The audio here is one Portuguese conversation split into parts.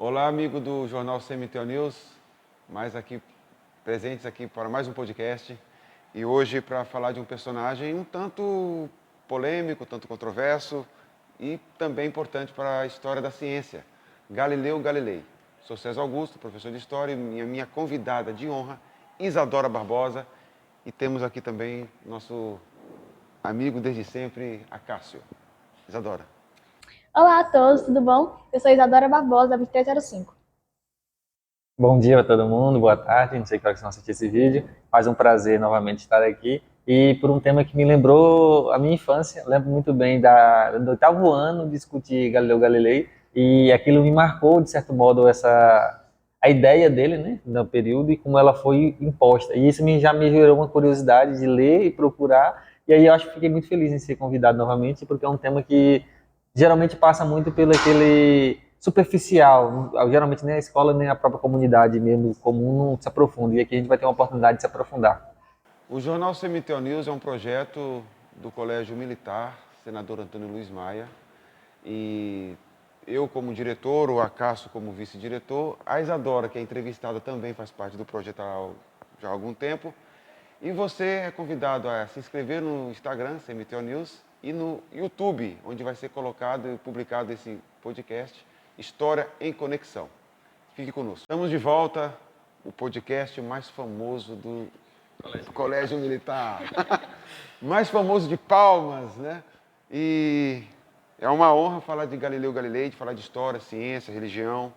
Olá, amigo do jornal CMTO News, presentes aqui para mais um podcast. E hoje para falar de um personagem um tanto polêmico, tanto controverso e também importante para a história da ciência, Galileu Galilei. Sou César Augusto, professor de História, e minha convidada de honra, Isadora Barbosa. E temos aqui também nosso amigo desde sempre, Acácio. Isadora. Olá a todos, tudo bom? Eu sou Isadora Barbosa, da 2305. Bom dia para todo mundo, boa tarde, não sei que hora que vocês vão assistir esse vídeo, mas um prazer novamente estar aqui e por um tema que me lembrou a minha infância. Lembro muito bem do oitavo ano discutir Galileu Galilei e aquilo me marcou, de certo modo, a ideia dele, né, no período e como ela foi imposta. E isso já me gerou uma curiosidade de ler e procurar, e aí eu acho que fiquei muito feliz em ser convidado novamente, porque é um tema que geralmente passa muito pelo aquele superficial. Geralmente nem a escola nem a própria comunidade mesmo comum não se aprofunda. E aqui a gente vai ter uma oportunidade de se aprofundar. O Jornal CMTO News é um projeto do Colégio Militar, senador Antônio Luiz Maia. E eu como diretor, o Acácio como vice-diretor, a Isadora, que é entrevistada, também faz parte do projeto já há algum tempo. E você é convidado a se inscrever no Instagram, CMTO News, e no YouTube, onde vai ser colocado e publicado esse podcast, História em Conexão. Fique conosco. Estamos de volta, o podcast mais famoso do Colégio Militar. Mais famoso de Palmas, né? E é uma honra falar de Galileu Galilei, de falar de história, ciência, religião.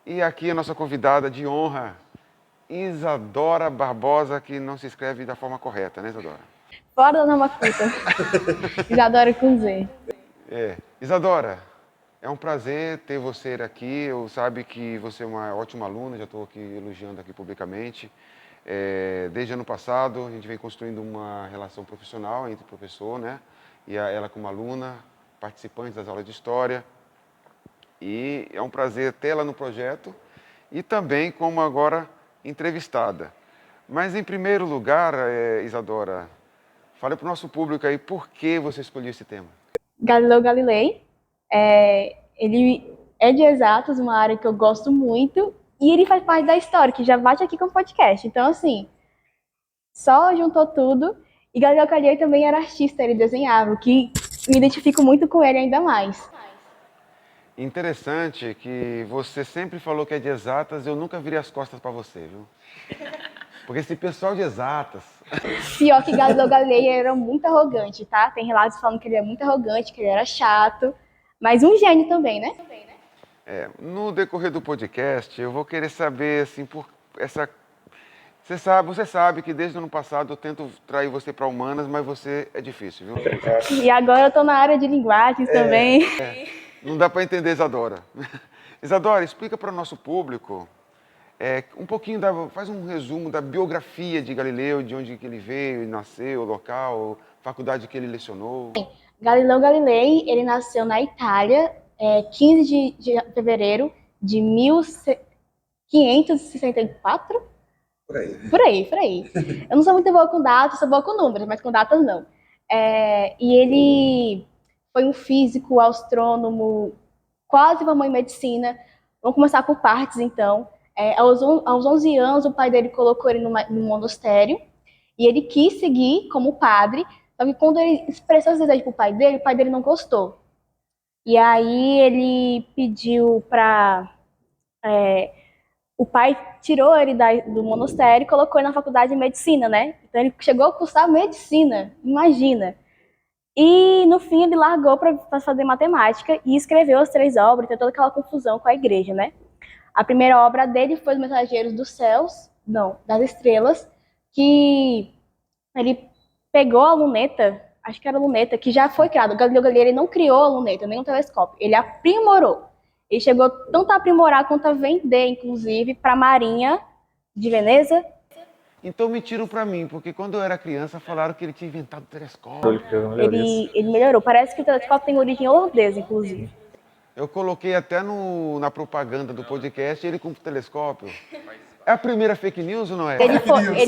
E aqui a nossa convidada de honra, Isadora Barbosa, que não se escreve da forma correta, né, Isadora? Fora da norma culta. Isadora com Z. Isadora, é um prazer ter você aqui. Eu sabe que você é uma ótima aluna, já estou aqui elogiando aqui publicamente. Desde ano passado, a gente vem construindo uma relação profissional entre o professor, né, e ela como aluna, participante das aulas de História. E é um prazer tê-la no projeto e também como agora entrevistada. Mas, em primeiro lugar, Isadora, fale para o nosso público aí por que você escolheu esse tema. Galileu Galilei, ele é de exatos, uma área que eu gosto muito, e ele faz parte da história, que já bate aqui com o podcast. Então, assim, só juntou tudo. E Galileu Galilei também era artista, ele desenhava, o que me identifico muito com ele ainda mais. Interessante que você sempre falou que é de exatas, eu nunca virei as costas para você, viu? Porque esse pessoal de exatas... Pior que Galileu Galilei era muito arrogante, tá? Tem relatos falando que ele é muito arrogante, que ele era chato, mas um gênio também, né? No decorrer do podcast, eu vou querer saber, assim, por essa... Você sabe que desde o ano passado eu tento trair você para humanas, mas você é difícil, viu? E agora eu tô na área de linguagens também. Não dá para entender, Isadora. Isadora, explica para o nosso público um pouquinho, faz um resumo da biografia de Galileu, de onde que ele veio, nasceu, local, faculdade que ele lecionou. Galileu Galilei, ele nasceu na Itália, 15 de fevereiro de 1564? Por aí. Por aí. Eu não sou muito boa com datas, sou boa com números, mas com datas não. E ele foi um físico, astrônomo, quase formou em medicina. Vamos começar por partes, então. Aos 11 anos, o pai dele colocou ele num monastério, e ele quis seguir como padre, só que quando ele expressou esse desejo pro o pai dele não gostou. E aí ele pediu para... o pai tirou ele do monastério e colocou ele na faculdade de medicina, né? Então ele chegou a cursar medicina, imagina. E no fim ele largou para fazer matemática e escreveu as 3 obras, tem toda aquela confusão com a igreja, né? A primeira obra dele foi Os Mensageiros dos Céus, não, das Estrelas, que ele pegou a luneta, acho que era a luneta, que já foi criada. O Galileu Galilei ele não criou a luneta, nem um telescópio, ele aprimorou. Ele chegou tanto a aprimorar quanto a vender, inclusive, para a Marinha de Veneza. Então mentiram para mim, porque quando eu era criança falaram que ele tinha inventado o telescópio. Ele melhorou. Parece que o telescópio tem origem holandesa, inclusive. Eu coloquei até na propaganda do podcast ele com o telescópio. É a primeira fake news ou não é?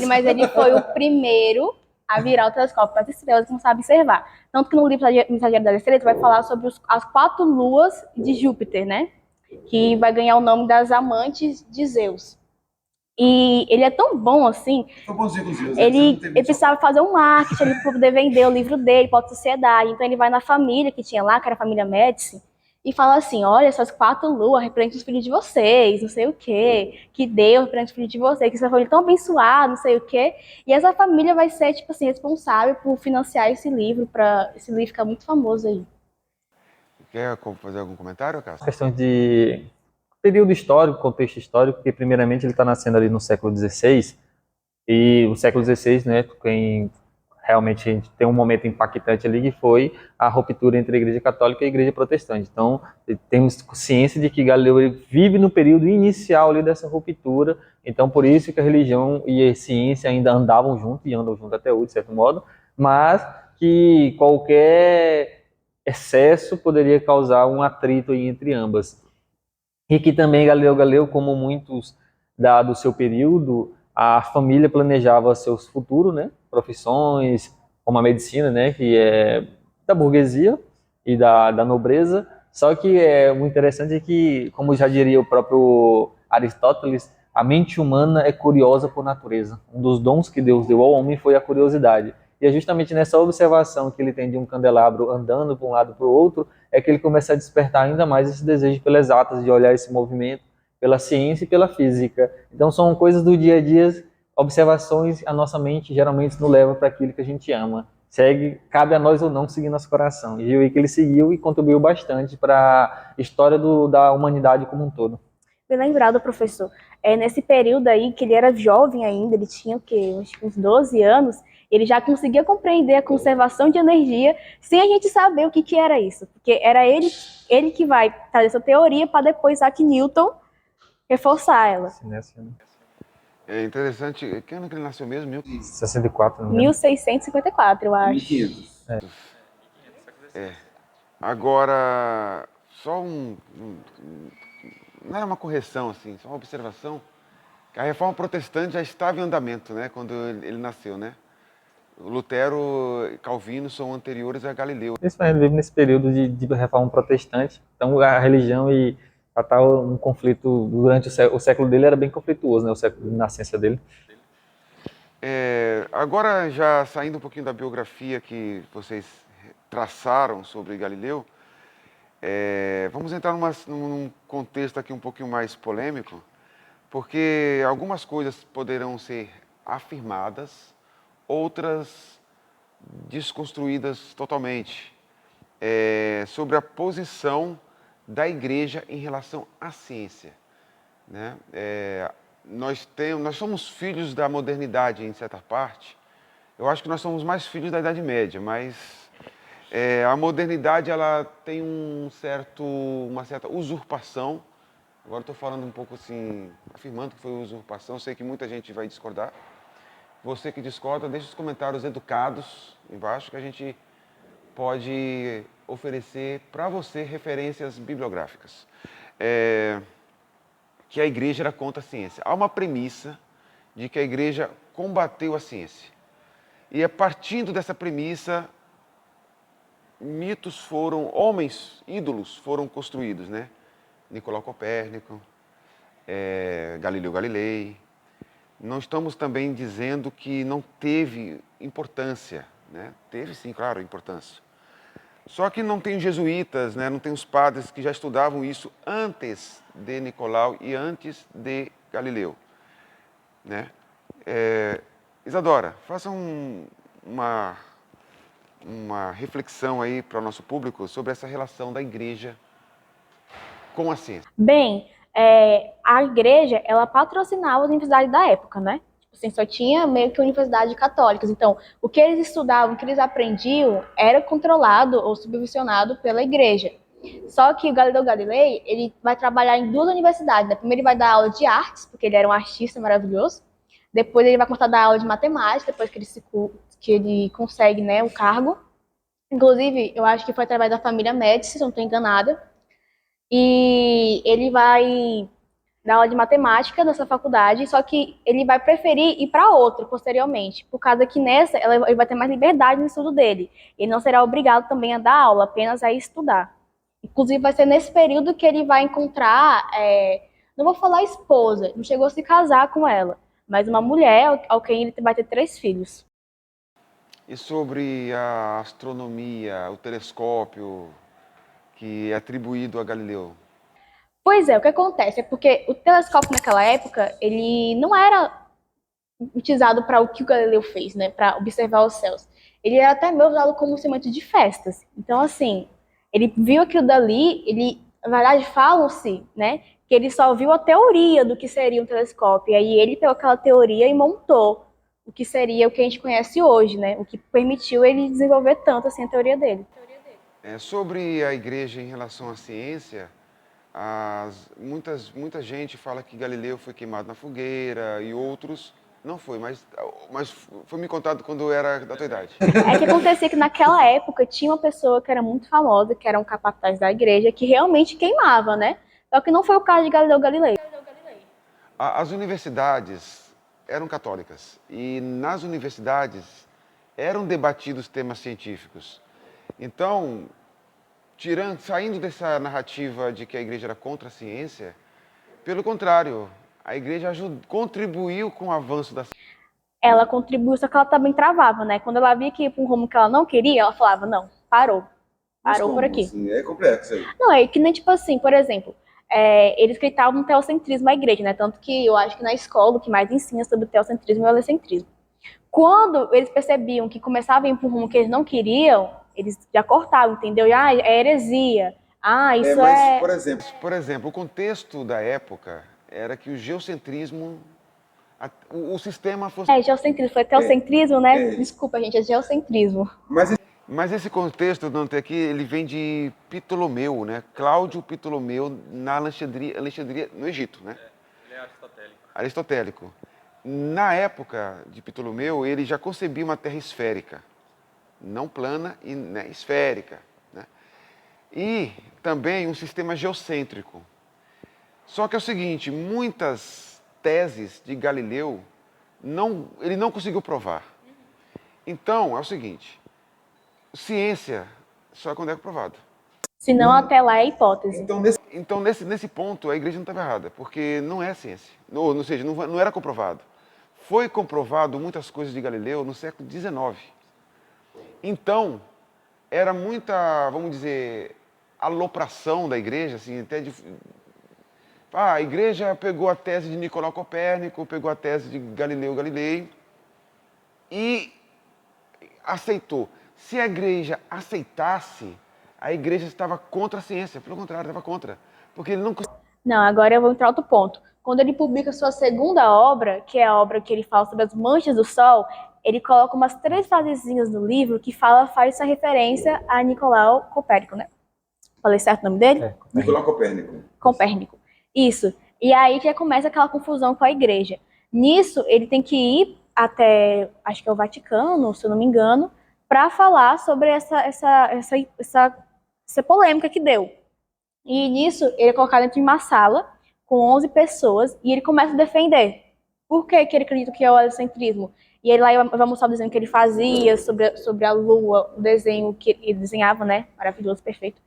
Mas ele foi o primeiro a virar o telescópio para as estrelas que não sabe observar. Tanto que no livro Mensageiro das Estrelas vai falar sobre as 4 luas de Júpiter, né? que vai ganhar o nome das Amantes de Zeus. E ele é tão bom assim, ele precisava fazer um marketing para poder vender o livro dele para a sociedade. Então ele vai na família que tinha lá, que era a família Médici, e fala assim: olha, essas 4 luas representam os filhos de vocês, não sei o quê, que Deus representa os filhos de vocês, que essa família é tão abençoada, não sei o quê. E essa família vai ser, tipo assim, responsável por financiar esse livro, para esse livro ficar muito famoso aí. Quer fazer algum comentário, Cássio? Questão de período histórico, contexto histórico, porque primeiramente ele está nascendo ali no século XVI, e o século XVI, né, quem realmente a gente tem um momento impactante ali que foi a ruptura entre a Igreja Católica e a Igreja Protestante. Então, temos ciência de que Galileu vive no período inicial ali dessa ruptura, então por isso que a religião e a ciência ainda andavam juntos, e andam juntos até hoje, de certo modo, mas que qualquer excesso poderia causar um atrito aí entre ambas. E que também Galileu Galileu, como muitos do seu período, a família planejava seus futuros, né, profissões, como a medicina, né, que é da burguesia e da nobreza. Só que o interessante é que, como já diria o próprio Aristóteles, a mente humana é curiosa por natureza. Um dos dons que Deus deu ao homem foi a curiosidade. E é justamente nessa observação que ele tem de um candelabro andando para um lado para o outro, é que ele começa a despertar ainda mais esse desejo pelas exatas, de olhar esse movimento, pela ciência e pela física. Então são coisas do dia a dia, observações, a nossa mente geralmente nos leva para aquilo que a gente ama. Cabe a nós ou não seguir nosso coração. E eu vi que ele seguiu e contribuiu bastante para a história da humanidade como um todo. Bem lembrado, professor. Nesse período aí, que ele era jovem ainda, ele tinha o quê? Uns 12 anos, ele já conseguia compreender a conservação de energia sem a gente saber o que era isso. Porque era ele que vai trazer essa teoria para depois Isaac Newton reforçar ela. É interessante. Que ano que ele nasceu mesmo? 64, 1654, eu acho. 1500. Agora, só não era uma correção, assim, só uma observação. Que a reforma protestante já estava em andamento, né, quando ele nasceu, né? Lutero e Calvino são anteriores a Galileu. Isso mesmo, vive nesse período de reforma protestante. Então a religião e um conflito durante o século dele era bem conflituoso, né? O século de nascença dele. Agora, já saindo um pouquinho da biografia que vocês traçaram sobre Galileu, vamos entrar num contexto aqui um pouquinho mais polêmico, porque algumas coisas poderão ser afirmadas, outras desconstruídas totalmente, sobre a posição da igreja em relação à ciência, né? Nós somos filhos da modernidade em certa parte. Eu acho que nós somos mais filhos da Idade Média, mas a modernidade ela tem uma certa usurpação. Agora estou falando um pouco assim, afirmando que foi usurpação. Sei que muita gente vai discordar. Você que discorda, deixe os comentários educados embaixo que a gente pode oferecer para você referências bibliográficas. Que a igreja era contra a ciência. Há uma premissa de que a igreja combateu a ciência. E a partindo dessa premissa, ídolos foram construídos, né? Nicolau Copérnico, Galileu Galilei. Não estamos também dizendo que não teve importância, né? Teve sim, claro, importância. Só que não tem jesuítas, né? Não tem os padres que já estudavam isso antes de Nicolau e antes de Galileu, né? Isadora, faça uma reflexão aí para o nosso público sobre essa relação da igreja com a ciência. Bem, a igreja, ela patrocinava as universidades da época, né? Assim, só tinha meio que universidades católicas. Então, o que eles estudavam, o que eles aprendiam, era controlado ou subvencionado pela igreja. Só que o Galileu Galilei, ele vai trabalhar em 2 universidades, né? Primeiro ele vai dar aula de artes, porque ele era um artista maravilhoso. Depois ele vai começar a dar aula de matemática, depois que ele consegue, né, o cargo. Inclusive, eu acho que foi através da família Médici, se eu não estou enganada. E ele vai dar aula de matemática nessa faculdade, só que ele vai preferir ir para outra posteriormente, por causa que nessa ele vai ter mais liberdade no estudo dele. Ele não será obrigado também a dar aula, apenas a estudar. Inclusive, vai ser nesse período que ele vai encontrar, não vou falar esposa, não chegou a se casar com ela, mas uma mulher ao quem ele vai ter 3 filhos. E sobre a astronomia, o telescópio que é atribuído a Galileu? Pois é, o que acontece é porque o telescópio naquela época, ele não era utilizado para o que o Galileu fez, né, para observar os céus. Ele era até mesmo usado como instrumento de festas. Então, assim, ele viu aquilo dali, ele, na verdade, falam-se, né, que ele só viu a teoria do que seria um telescópio. E aí ele pegou aquela teoria e montou o que seria o que a gente conhece hoje, né, o que permitiu ele desenvolver tanto assim a teoria dele. Sobre a igreja em relação à ciência, muita gente fala que Galileu foi queimado na fogueira e outros não foi, mas foi me contado quando eu era da tua idade. É que acontecia que naquela época tinha uma pessoa que era muito famosa, que era um capataz da igreja, que realmente queimava, né? Só que não foi o caso de Galileu Galilei. As universidades eram católicas e nas universidades eram debatidos temas científicos. Então, saindo dessa narrativa de que a igreja era contra a ciência, pelo contrário, a igreja contribuiu com o avanço da ciência. Ela contribuiu, só que ela também travava, né? Quando ela via que ia para um rumo que ela não queria, ela falava, não, parou. Mas Parou por como? aqui. Assim, é complexo aí. Não, é que nem tipo assim, por exemplo, eles criticavam o teocentrismo à igreja, né? Tanto que eu acho que na escola o que mais ensina sobre o teocentrismo é o helicentrismo. Quando eles percebiam que começava a ir para um rumo que eles não queriam, eles já cortavam, entendeu? Ah, é heresia. Ah, isso Mas, é. Por exemplo, o contexto da época era que o geocentrismo, o sistema fosse. É, geocentrismo. Foi teocentrismo, né? Desculpa, gente, é geocentrismo. Mas esse contexto, Dante, aqui, ele vem de Ptolomeu, né? Cláudio Ptolomeu, na Alexandria, no Egito, né? Ele é aristotélico. Aristotélico. Na época de Ptolomeu, ele já concebia uma terra esférica, não plana e né, esférica, né? E também um sistema geocêntrico. Só que é o seguinte, muitas teses de Galileu ele não conseguiu provar. Então, é o seguinte, ciência só é quando é provado. Senão até lá é hipótese. Então nesse ponto, a igreja não estava errada, porque não é ciência. Ou seja, não era comprovado. Foi comprovado muitas coisas de Galileu no século XIX. Então, era muita, vamos dizer, alopração da igreja, assim, até de... a igreja pegou a tese de Nicolau Copérnico, pegou a tese de Galileu Galilei e aceitou. Se a igreja aceitasse, a igreja estava contra a ciência, pelo contrário, estava contra. Porque ele não... Não, agora eu vou entrar outro ponto. Quando ele publica sua segunda obra, que é a obra que ele fala sobre as manchas do Sol, ele coloca umas 3 frasezinhas no livro que faz essa referência a Nicolau Copérnico, né? Falei certo o nome dele? Nicolau Copérnico. Copérnico. Isso. E aí que começa aquela confusão com a igreja. Nisso, ele tem que ir até, acho que é o Vaticano, se eu não me engano, para falar sobre essa polêmica que deu. E nisso, ele é colocado dentro de uma sala com 11 pessoas e ele começa a defender. Por que ele acredita que é o heliocentrismo? E ele lá vai mostrar o desenho que ele fazia sobre a Lua, o desenho que ele desenhava, né? Maravilhoso, perfeito.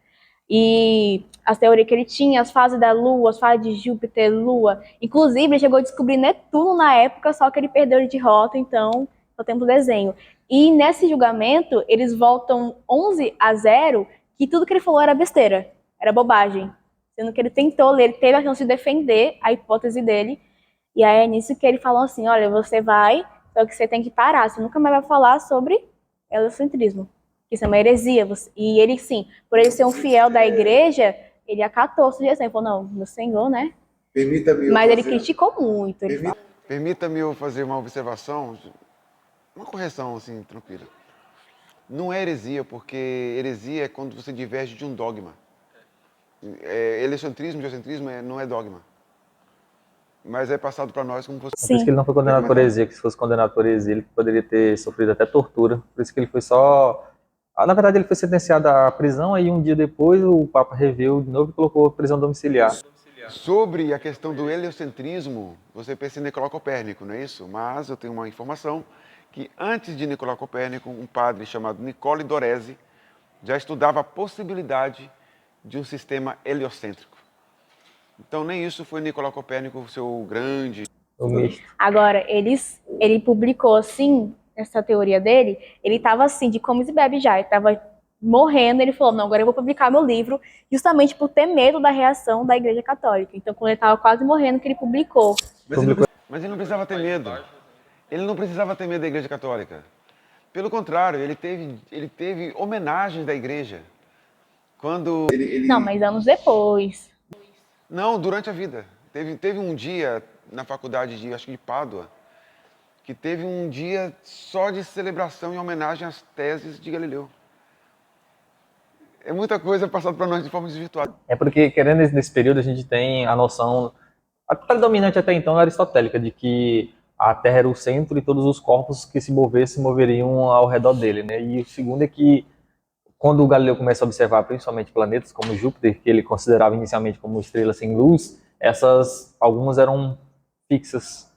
E as teorias que ele tinha, as fases da Lua, as fases de Júpiter, Lua. Inclusive, ele chegou a descobrir Netuno na época, só que ele perdeu de rota, então só temos o desenho. E nesse julgamento, eles voltam 11-0, que tudo que ele falou era besteira, era bobagem. Sendo que ele tentou ler, ele teve a chance de defender a hipótese dele. E aí é nisso que ele falou assim, olha, você vai, só que você tem que parar, você nunca mais vai falar sobre heliocentrismo. Isso é uma heresia. E ele, sim, por ele ser um fiel da igreja, ele acatou a sugestão. Ele falou, não, meu senhor, né? Mas ele criticou muito. Permita-me eu fazer uma observação, uma correção, assim, tranquila. Não é heresia, porque heresia é quando você diverge de um dogma. Heliocentrismo, geocentrismo não é dogma. Mas é passado para nós como fosse... Por isso que ele não foi condenado por heresia, que se fosse condenado por heresia, ele poderia ter sofrido até tortura. Por isso que ele foi só... Na verdade, ele foi sentenciado à prisão, aí um dia depois o Papa reviu de novo e colocou prisão domiciliar. Sobre a questão do heliocentrismo, você pensa em Nicolau Copérnico, não é isso? Mas eu tenho uma informação que antes de Nicolau Copérnico, um padre chamado Nicole Doresi já estudava a possibilidade de um sistema heliocêntrico. Então, nem isso foi Nicolau Copérnico, o seu grande... Agora, ele publicou, assim, essa teoria dele, ele tava assim, de comes e bebe já, ele tava morrendo, ele falou, não, agora eu vou publicar meu livro, justamente por ter medo da reação da Igreja Católica. Então, quando ele tava quase morrendo, que ele publicou. Mas ele não precisava ter medo. Ele não precisava ter medo da Igreja Católica. Pelo contrário, ele teve homenagens da Igreja. Quando... Não, mas anos depois. Não, durante a vida. Teve um dia na faculdade acho que de Pádua, que teve um dia só de celebração em homenagem às teses de Galileu. É muita coisa passada para nós de forma desvirtuada. É porque, querendo nesse período, a gente tem a noção, a predominante até então, aristotélica, de que a Terra era o centro e todos os corpos que se movessem, moveriam ao redor dele, né? E o segundo é que, quando o Galileu começa a observar principalmente planetas como Júpiter, que ele considerava inicialmente como estrelas sem luz, algumas eram fixas.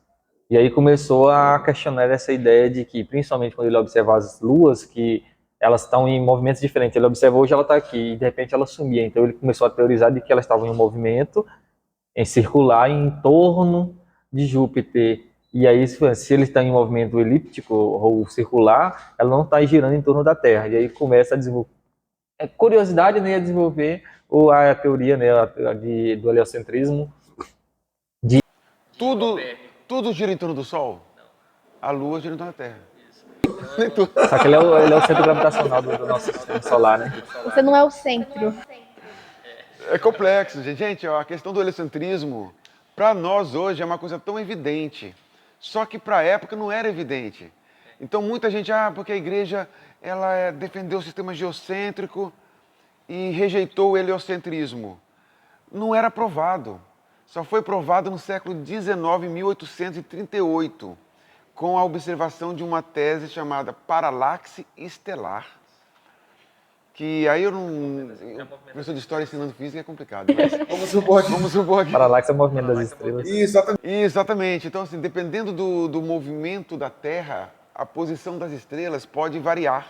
E aí começou a questionar essa ideia de que, principalmente quando ele observa as luas, que elas estão em movimentos diferentes. Ele observou, hoje ela está aqui, e de repente ela sumia. Então ele começou a teorizar de que elas estavam em um movimento em circular em torno de Júpiter. E aí, se ele está em movimento elíptico ou circular, ela não está girando em torno da Terra. E aí começa a desenvolver. É curiosidade, né, a desenvolver a teoria, né, do heliocentrismo. Tudo gira em torno do Sol? A Lua gira em torno da Terra. Só que ele é o centro gravitacional do nosso sistema solar, né? Você não é o centro. É complexo, gente. Gente, ó, a questão do heliocentrismo, para nós hoje, é uma coisa tão evidente. Só que para a época não era evidente. Então muita gente, porque a igreja ela defendeu o sistema geocêntrico e rejeitou o heliocentrismo. Não era provado. Só foi provado no século XIX, 1838, com a observação de uma tese chamada paralaxe estelar. Que aí professor de história ensinando física é complicado, mas vamos supor que... Paralaxe é o movimento das estrelas. Exatamente. Então, assim, dependendo do movimento da Terra, a posição das estrelas pode variar.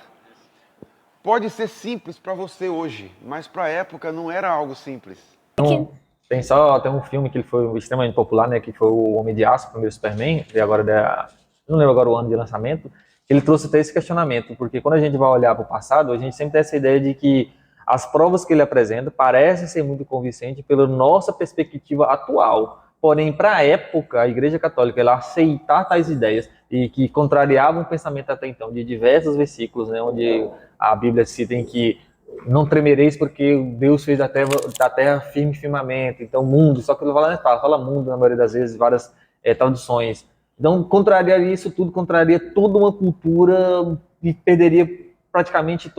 Pode ser simples para você hoje, mas para a época não era algo simples. Então, tem um filme que ele foi extremamente popular, né, que foi o Homem de Aço, o primeiro Superman, e agora não lembro agora o ano de lançamento. Ele trouxe até esse questionamento, porque quando a gente vai olhar para o passado, a gente sempre tem essa ideia de que as provas que ele apresenta parecem ser muito convincentes pela nossa perspectiva atual. Porém, para a época, a Igreja Católica ela aceitar tais ideias e que contrariavam o pensamento até então de diversos versículos, né, onde a Bíblia cita em que não tremereis porque Deus fez da terra firme firmamento, então mundo, só que ele fala mundo na maioria das vezes, várias traduções. Então, contrariaria isso tudo, contrariaria toda uma cultura e perderia praticamente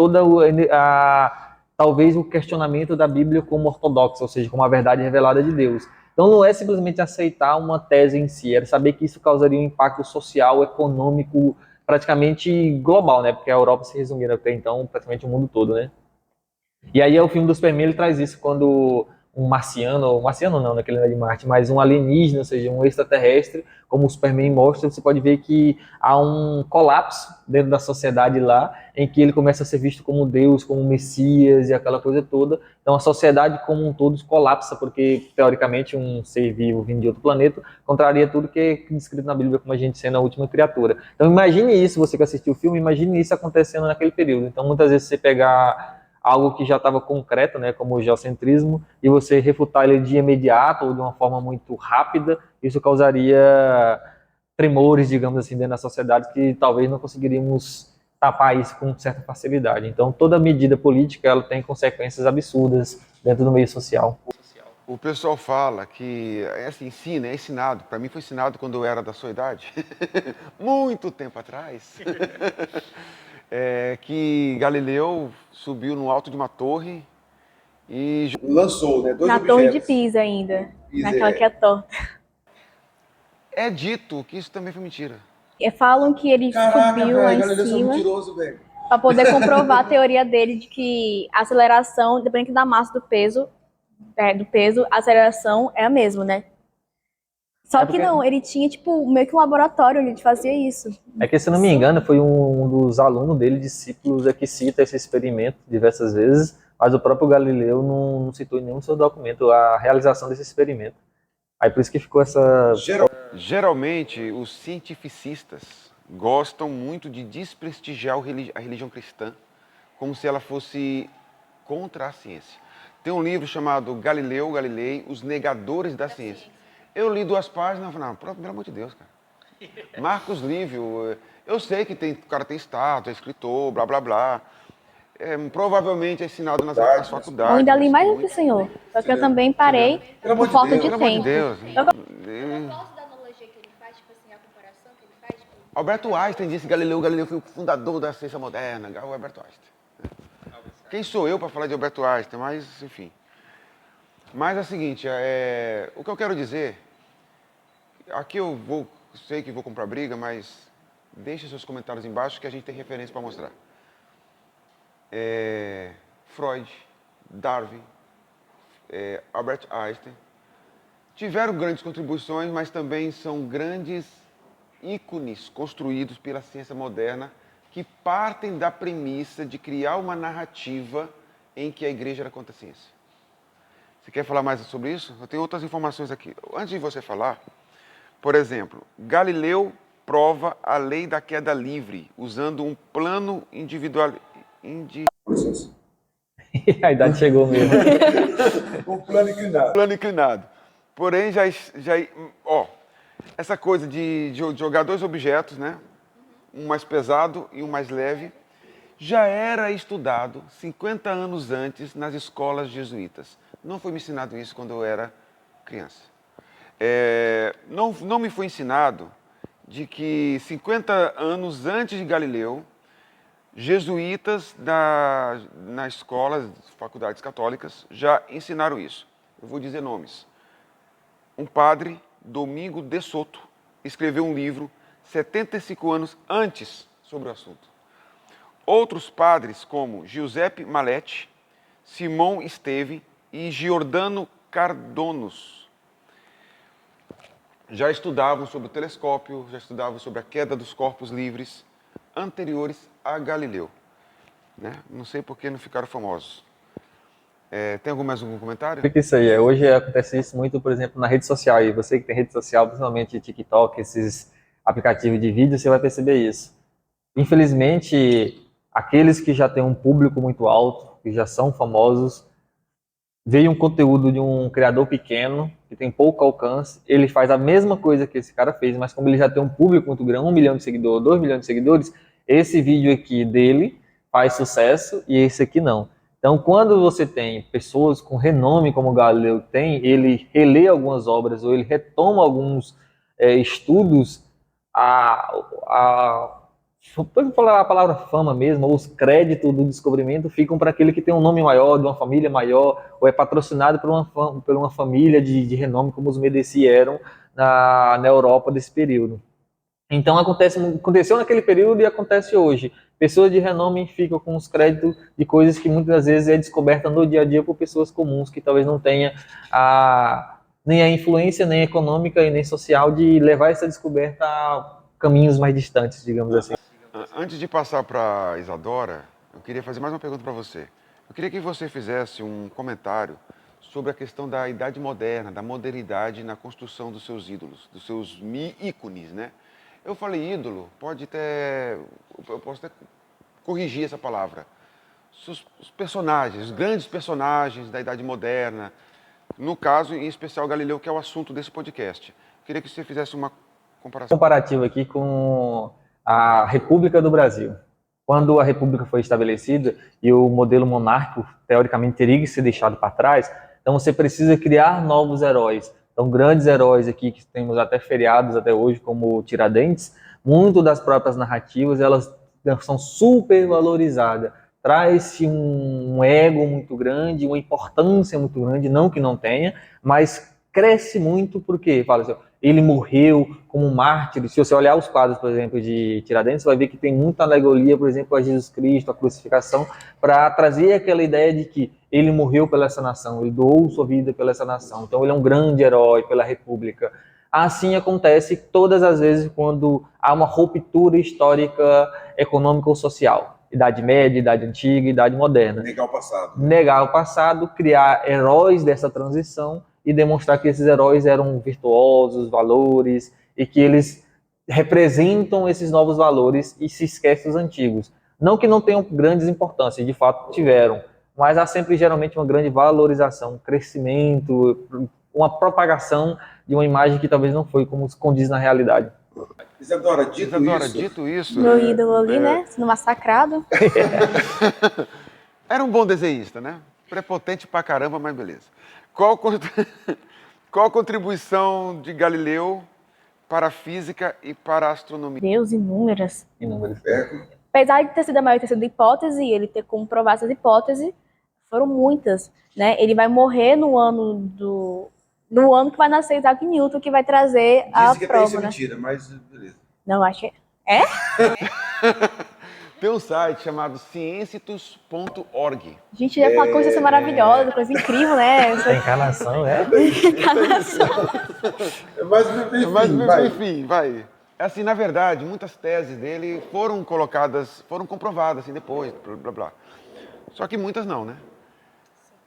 talvez o questionamento da Bíblia como ortodoxa, ou seja, como a verdade revelada de Deus. Então, não é simplesmente aceitar uma tese em si, era saber que isso causaria um impacto social, econômico, praticamente global, né? Porque a Europa se resumia até então praticamente o mundo todo, né? E aí o filme do Superman ele traz isso quando um marciano não, naquele não é de Marte, mas um alienígena, ou seja, um extraterrestre, como o Superman mostra, você pode ver que há um colapso dentro da sociedade lá, em que ele começa a ser visto como Deus, como Messias e aquela coisa toda. Então a sociedade como um todo colapsa, porque teoricamente um ser vivo vindo de outro planeta contraria tudo que é descrito na Bíblia como a gente sendo a última criatura. Então imagine isso, você que assistiu o filme, imagine isso acontecendo naquele período. Então muitas vezes você pegar algo que já estava concreto, né, como o geocentrismo, e você refutar ele de imediato ou de uma forma muito rápida, isso causaria tremores, digamos assim, dentro da sociedade que talvez não conseguiríamos tapar isso com certa facilidade. Então, toda medida política ela tem consequências absurdas dentro do meio social. O pessoal fala que é ensinado, para mim foi ensinado quando eu era da sua idade, muito tempo atrás, que Galileu subiu no alto de uma torre e lançou, né, dois Na objetos. Torre de Pisa ainda, naquela que é torta. É dito que isso também foi mentira. Falam que ele subiu lá em cima para poder comprovar a teoria dele de que a aceleração, independente da massa do peso, a aceleração é a mesma, né? Só que não, ele tinha tipo meio que um laboratório onde ele fazia isso. É que, se não me engano, foi um dos alunos dele, discípulos, que cita esse experimento diversas vezes, mas o próprio Galileu não citou em nenhum seu documento a realização desse experimento. Aí por isso que ficou essa... Geralmente, os cientificistas gostam muito de desprestigiar a religião cristã como se ela fosse contra a ciência. Tem um livro chamado Galileu Galilei, Os Negadores da Ciência. Eu li 2 páginas e falei, não, pelo amor de Deus, cara. Marcos Livio, eu sei que o cara tem status, é escritor, blá, blá, blá. Provavelmente é ensinado nas faculdades. Eu ainda li mais do que o senhor, só que eu também parei por falta de Pelo amor de tempo. Deus. Eu gosto da analogia que ele faz, tipo assim, a comparação que ele faz. Alberto Einstein disse que Galileu foi o fundador da ciência moderna, o Alberto Einstein. Quem sou eu para falar de Alberto Einstein? Mas, enfim. Mas é o seguinte, o que eu quero dizer, aqui sei que vou comprar briga, mas deixe seus comentários embaixo que a gente tem referência para mostrar. Freud, Darwin, Albert Einstein tiveram grandes contribuições, mas também são grandes ícones construídos pela ciência moderna que partem da premissa de criar uma narrativa em que a igreja era contra a ciência. Você quer falar mais sobre isso? Eu tenho outras informações aqui. Antes de você falar, por exemplo, Galileu prova a lei da queda livre usando um plano individual. A idade chegou mesmo. Um plano inclinado. Plano inclinado. Porém, essa coisa de jogar 2 objetos, né? Um mais pesado e um mais leve, já era estudado 50 anos antes nas escolas jesuítas. Não foi me ensinado isso quando eu era criança. Não me foi ensinado de que 50 anos antes de Galileu, jesuítas na escola, faculdades católicas, já ensinaram isso. Eu vou dizer nomes. Um padre, Domingo de Soto, escreveu um livro 75 anos antes sobre o assunto. Outros padres, como Giuseppe Maletti, Simão Esteve e Giordano Cardonos, já estudavam sobre o telescópio, já estudavam sobre a queda dos corpos livres, anteriores a Galileu. Né? Não sei por que não ficaram famosos. Tem mais algum comentário? Porque isso aí, hoje acontece isso muito, por exemplo, na rede social. E você que tem rede social, principalmente TikTok, esses aplicativos de vídeo, você vai perceber isso. Infelizmente, aqueles que já têm um público muito alto, que já são famosos, veio um conteúdo de um criador pequeno, que tem pouco alcance, ele faz a mesma coisa que esse cara fez, mas como ele já tem um público muito grande, 1 milhão de seguidores, 2 milhões de seguidores, esse vídeo aqui dele faz sucesso e esse aqui não. Então, quando você tem pessoas com renome como o Galileu tem, ele relê algumas obras ou ele retoma alguns estudos, pode falar a palavra fama mesmo, ou os créditos do descobrimento ficam para aquele que tem um nome maior, de uma família maior, ou é patrocinado por uma família de renome, como os Medici eram na Europa desse período. Então aconteceu naquele período e acontece hoje. Pessoas de renome ficam com os créditos de coisas que muitas vezes é descoberta no dia a dia por pessoas comuns que talvez não tenham nem a influência, nem econômica e nem social de levar essa descoberta a caminhos mais distantes, digamos assim. Antes de passar para Isadora, eu queria fazer mais uma pergunta para você. Eu queria que você fizesse um comentário sobre a questão da idade moderna, da modernidade na construção dos seus ídolos, dos seus ícones, né? Eu falei ídolo, eu posso até corrigir essa palavra. Os personagens, os grandes personagens da idade moderna, no caso, em especial, Galileu, que é o assunto desse podcast. Eu queria que você fizesse uma comparação. Comparativo aqui com a República do Brasil. Quando a República foi estabelecida e o modelo monárquico, teoricamente, teria que ser deixado para trás, então você precisa criar novos heróis. Então, grandes heróis aqui, que temos até feriados até hoje, como Tiradentes, muito das próprias narrativas, elas são super valorizadas. Traz-se um ego muito grande, uma importância muito grande, não que não tenha, mas cresce muito porque, fala assim, ele morreu como um mártir. Se você olhar os quadros, por exemplo, de Tiradentes, você vai ver que tem muita alegoria, por exemplo, a Jesus Cristo, a crucificação, para trazer aquela ideia de que ele morreu pela essa nação, ele doou sua vida pela essa nação. Então ele é um grande herói pela República. Assim acontece todas as vezes quando há uma ruptura histórica, econômica ou social. Idade Média, Idade Antiga, Idade Moderna. Negar o passado. Negar o passado, criar heróis dessa transição e demonstrar que esses heróis eram virtuosos, valores, e que eles representam esses novos valores e se esquecem dos antigos. Não que não tenham grandes importâncias, de fato tiveram, mas há sempre geralmente uma grande valorização, um crescimento, uma propagação de uma imagem que talvez não foi como se condiz na realidade. Isadora, dito isso, Meu ídolo ali, né? Sendo massacrado. era um bom desenhista, né? Prepotente pra caramba, mas beleza. Qual a contribuição de Galileu para a física e para a astronomia? Deus, inúmeras. Inúmeros. Apesar de ter sido a maior ter sido hipótese, ele ter como provar essas hipóteses, foram muitas, né? Ele vai morrer no ano que vai nascer Isaac Newton, que vai trazer a Dizem que até isso prova, é né? mentira, mas beleza. Não, acho que é. Tem um site chamado ciencitus.org. A gente ia falar coisa maravilhosa, coisa incrível, né? A encarnação, é? Mas, vai. enfim, vai. Assim, na verdade, muitas teses dele foram colocadas, foram comprovadas assim, depois, blá, blá. Só que muitas não, né?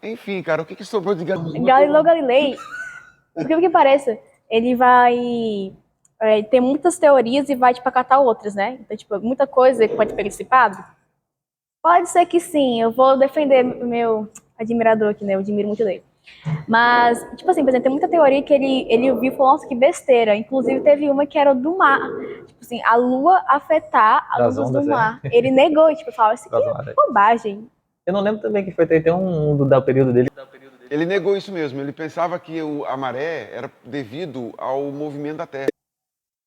Enfim, cara, o que sobrou de Galileu? Galileu Galilei, por que pareça, ele vai ter muitas teorias e vai, tipo, acatar outras, né? Então, tipo, muita coisa que pode ser participado. Pode ser que sim, eu vou defender o meu admirador aqui, né? Eu admiro muito dele. Mas, tipo assim, por exemplo, tem muita teoria que ele viu e falou, nossa, que besteira. Inclusive, teve uma que era do mar. Tipo assim, a lua afetar as Das ondas do ondas, mar. Ele negou, e, tipo, falava assim, Das que ondas. bobagem. Eu não lembro também que foi tem um do período dele. Ele negou isso mesmo, ele pensava que a maré era devido ao movimento da Terra.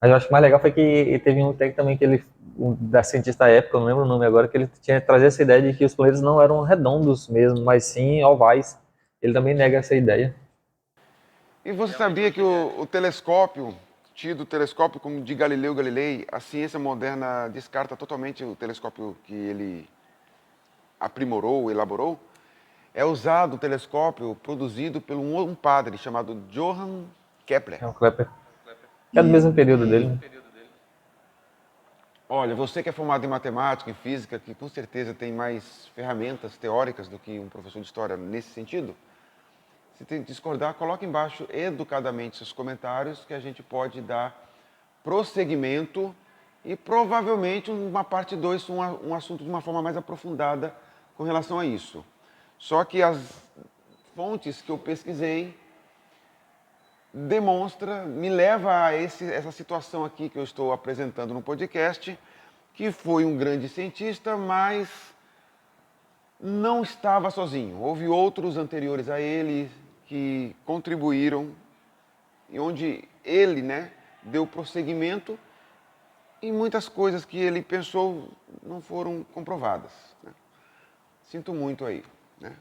Mas eu acho que o mais legal foi que teve um técnico também que ele, da cientista da época, eu não lembro o nome agora, que ele tinha trazido essa ideia de que os planetas não eram redondos mesmo, mas sim ovais. Ele também nega essa ideia. E você sabia que o telescópio, tido telescópio como de Galileu Galilei, a ciência moderna descarta totalmente o telescópio que ele aprimorou, elaborou? É usado o telescópio produzido por um padre chamado Johann Kepler. É um Kepler. É do mesmo período dele. Né? Olha, você que é formado em matemática, em física, que com certeza tem mais ferramentas teóricas do que um professor de história nesse sentido, se tem que discordar, coloque embaixo educadamente seus comentários que a gente pode dar prosseguimento e provavelmente uma parte 2, um assunto de uma forma mais aprofundada com relação a isso. Só que as fontes que eu pesquisei me leva a essa situação aqui que eu estou apresentando no podcast, que foi um grande cientista, mas não estava sozinho. Houve outros anteriores a ele que contribuíram e onde ele, né, deu prosseguimento e muitas coisas que ele pensou não foram comprovadas. Né? Sinto muito aí. Né?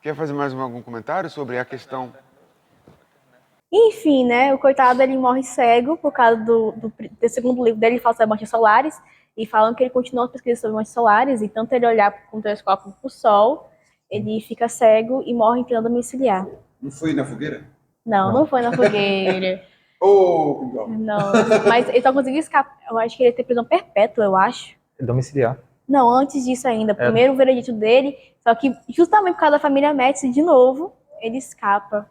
Quer fazer mais algum comentário sobre a questão? Enfim, né? O coitado, ele morre cego por causa do segundo livro dele, ele fala sobre manchas solares, e falam que ele continuou pesquisando sobre manchas solares, e tanto ele olhar com o telescópio para o Sol, ele fica cego e morre em prisão domiciliar. Não foi na fogueira? Não foi na fogueira. Não, mas ele só conseguiu escapar. Eu acho que ele ia ter prisão perpétua, eu acho. Domiciliar. Não, antes disso ainda. Primeiro o veredito dele, só que justamente por causa da família Médici, de novo, ele escapa.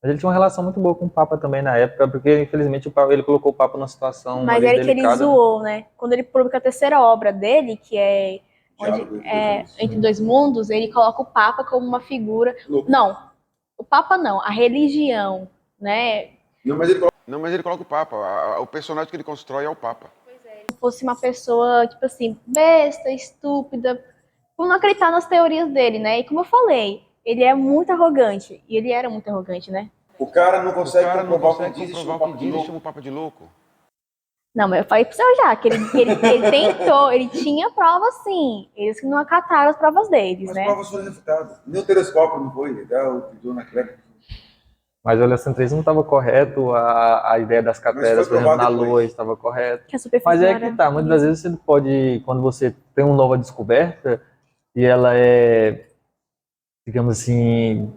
Mas ele tinha uma relação muito boa com o Papa também na época, porque infelizmente ele colocou o Papa numa situação mas ali ele que ele zoou, né? Quando ele publica a terceira obra dele, que é Entre Dois Mundos, ele coloca o Papa como uma figura... Não, o Papa não, a religião, né? Não, mas ele coloca o Papa. O personagem que ele constrói é o Papa. Se fosse uma pessoa, tipo assim, besta, estúpida, por não acreditar nas teorias dele, né? E como eu falei, ele é muito arrogante. E ele era muito arrogante, né? O cara não consegue comprovar o que diz, chama o Papa de louco. Não, mas eu falei pro senhor já, que ele tentou, ele tinha prova sim. Eles que não acataram as provas deles, mas né? as provas foram refutadas. Nem o telescópio não foi, o Dona Kleber. Mas o heliocentrismo estava correto, a ideia das crateras, por exemplo, na Lua estava correto. Mas é que tá, muitas das vezes você pode, quando você tem uma nova descoberta, e ela é, digamos assim,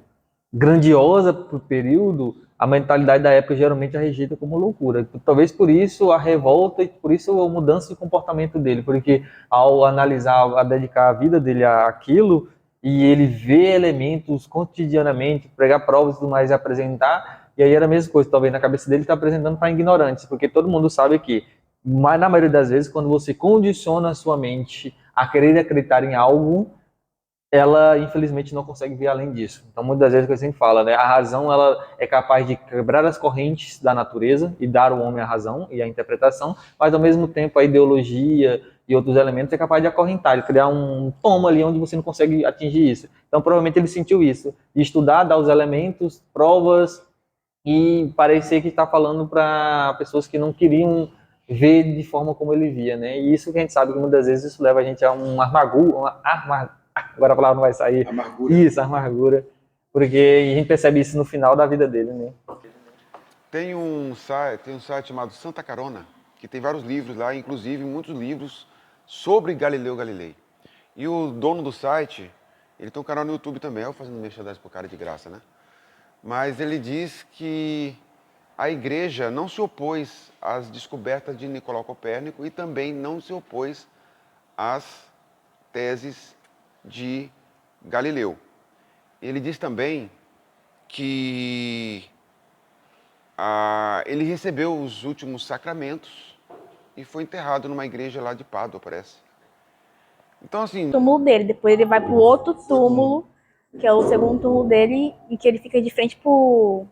grandiosa para o período, a mentalidade da época geralmente a rejeita como loucura. Talvez por isso a revolta e por isso a mudança de comportamento dele, porque ao analisar, a dedicar a vida dele àquilo, e ele vê elementos cotidianamente, pregar provas e tudo mais e apresentar, e aí era a mesma coisa, talvez na cabeça dele está apresentando para ignorantes, porque todo mundo sabe que, mas na maioria das vezes, quando você condiciona a sua mente a querer acreditar em algo, ela infelizmente não consegue ver além disso. Então, muitas vezes, o que a gente fala, né, a razão ela é capaz de quebrar as correntes da natureza e dar ao homem a razão e a interpretação, mas ao mesmo tempo a ideologia e outros elementos é capaz de acorrentar, de criar um tomo ali onde você não consegue atingir isso. Então, provavelmente ele sentiu isso, de estudar, dar os elementos, provas e parecer que está falando para pessoas que não queriam ver de forma como ele via, né? E isso que a gente sabe que muitas vezes isso leva a gente a um agora a palavra não vai sair. Amargura. Isso, amargura. Porque a gente percebe isso no final da vida dele, né? Tem um site chamado Santa Carona, que tem vários livros lá, inclusive muitos livros sobre Galileu Galilei. E o dono do site, ele tem um canal no YouTube também, eu fazendo merchandising pro cara de graça, né? Mas ele diz que a igreja não se opôs às descobertas de Nicolau Copérnico e também não se opôs às teses de Galileu. Ele diz também que ele recebeu os últimos sacramentos e foi enterrado numa igreja lá de Pádua, parece. Então, assim... O túmulo dele, depois ele vai pro outro túmulo, que é o segundo túmulo dele, e que ele fica de frente pro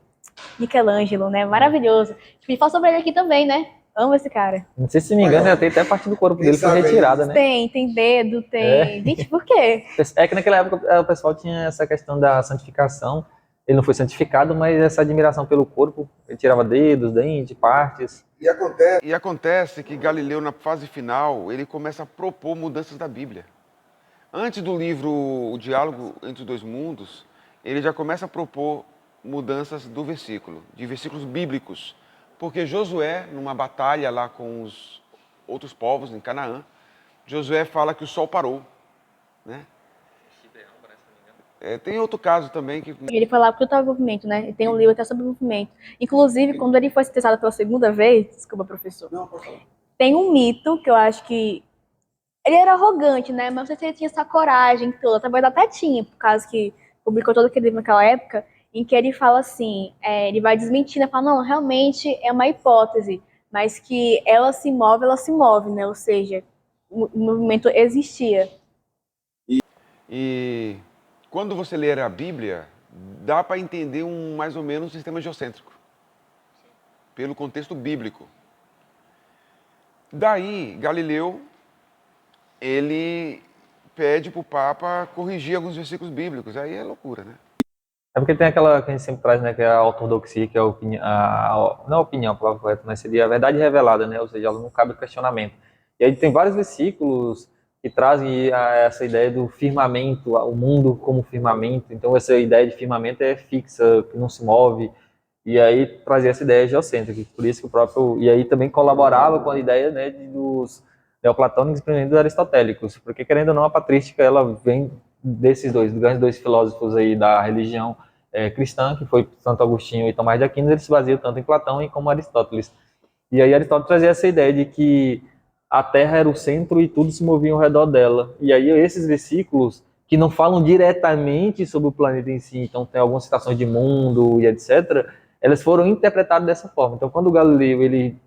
Michelangelo, né? Maravilhoso. Ele fala sobre ele aqui também, né? Amo esse cara. Não sei se me engano, já tem até parte do corpo dele foi retirada, né? Tem dedo, tem... Gente, por quê? É que naquela época o pessoal tinha essa questão da santificação. Ele não foi santificado, mas essa admiração pelo corpo. Ele tirava dedos, dentes, partes. E acontece que Galileu, na fase final, ele começa a propor mudanças da Bíblia. Antes do livro O Diálogo entre os Dois Mundos, ele já começa a propor mudanças do versículo, de versículos bíblicos. Porque Josué, numa batalha lá com os outros povos em Canaã, Josué fala que o sol parou, né? Tem outro caso também que... Ele foi lá porque estava em movimento, né? E tem um livro até sobre o movimento. Inclusive, quando ele foi testado pela segunda vez, desculpa, professor, Não, pode falar. tem um mito que eu acho que ele era arrogante, né? Mas não sei se ele tinha essa coragem toda. Talvez até tinha, por causa que publicou todo aquele livro naquela época, em que ele fala assim, ele vai desmentindo, fala, não, realmente é uma hipótese, mas que ela se move, né? Ou seja, o movimento existia. E quando você ler a Bíblia, dá para entender mais ou menos um sistema geocêntrico, pelo contexto bíblico. Daí, Galileu, ele pede para o Papa corrigir alguns versículos bíblicos. Aí é loucura, né? É porque tem aquela que a gente sempre traz, né, que é a ortodoxia, que é não a opinião, a palavra correta, mas seria a verdade revelada, né, ou seja, ela não cabe questionamento. E aí tem vários versículos que trazem essa ideia do firmamento, o mundo como firmamento. Então essa ideia de firmamento é fixa, que não se move. E aí trazia essa ideia geocêntrica, por isso que o próprio... E aí também colaborava com a ideia, né, dos neoplatônicos e primeiro dos aristotélicos, porque querendo ou não a patrística ela vem desses dois, dos grandes dois filósofos aí da religião cristã, que foi Santo Agostinho e Tomás de Aquino. Eles se baseiam tanto em Platão e como Aristóteles. E aí Aristóteles trazia essa ideia de que a Terra era o centro e tudo se movia ao redor dela. E aí esses versículos que não falam diretamente sobre o planeta em si, então tem algumas citações de mundo e etc., elas foram interpretadas dessa forma. Então quando o Galileu ele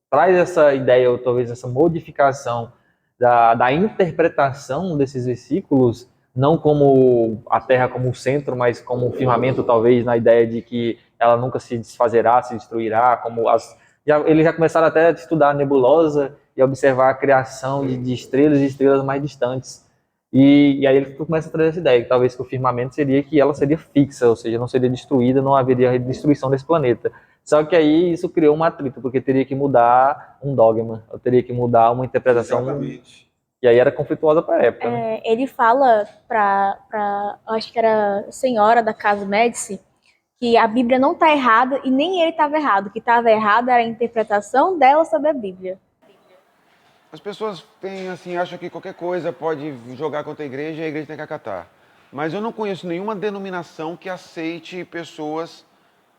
traz essa ideia, ou talvez essa modificação da interpretação desses versículos, não como a Terra como o centro, mas como o firmamento, talvez, na ideia de que ela nunca se desfazerá, se destruirá, como eles já começaram até a estudar a nebulosa e observar a criação de estrelas e estrelas mais distantes. E aí ele começa a trazer essa ideia, que talvez que o firmamento seria que ela seria fixa, ou seja, não seria destruída, não haveria destruição desse planeta. Só que aí isso criou um atrito, porque teria que mudar um dogma, eu teria que mudar uma interpretação. Exatamente. E aí era conflituosa para a época, né? Ele fala acho que era a senhora da Casa Médici, que a Bíblia não está errada e nem ele estava errado. O que estava errado era a interpretação dela sobre a Bíblia. As pessoas acham que qualquer coisa pode jogar contra a igreja e a igreja tem que acatar. Mas eu não conheço nenhuma denominação que aceite pessoas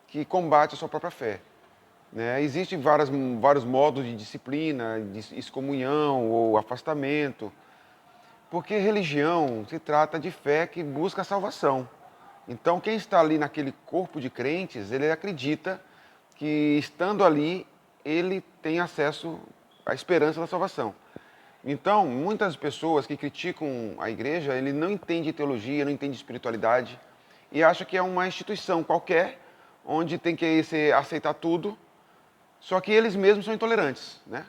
que combatem a sua própria fé. Né? Existem vários modos de disciplina, de excomunhão ou afastamento, porque religião se trata de fé que busca a salvação. Então, quem está ali naquele corpo de crentes, ele acredita que, estando ali, ele tem acesso à esperança da salvação. Então, muitas pessoas que criticam a igreja, ele não entende teologia, não entende espiritualidade e acha que é uma instituição qualquer, onde tem que aceitar tudo, só que eles mesmos são intolerantes, né?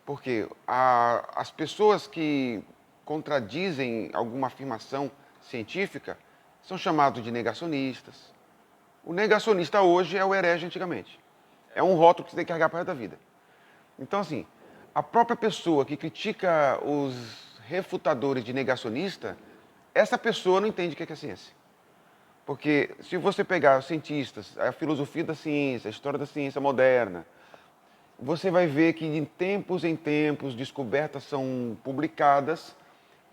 Porque as pessoas que contradizem alguma afirmação científica são chamados de negacionistas. O negacionista hoje é o herege antigamente. É um rótulo que você tem que carregar para o resto da vida. Então, assim, a própria pessoa que critica os refutadores de negacionista, essa pessoa não entende o que é ciência. Porque se você pegar os cientistas, a filosofia da ciência, a história da ciência moderna, você vai ver que de tempos em tempos descobertas são publicadas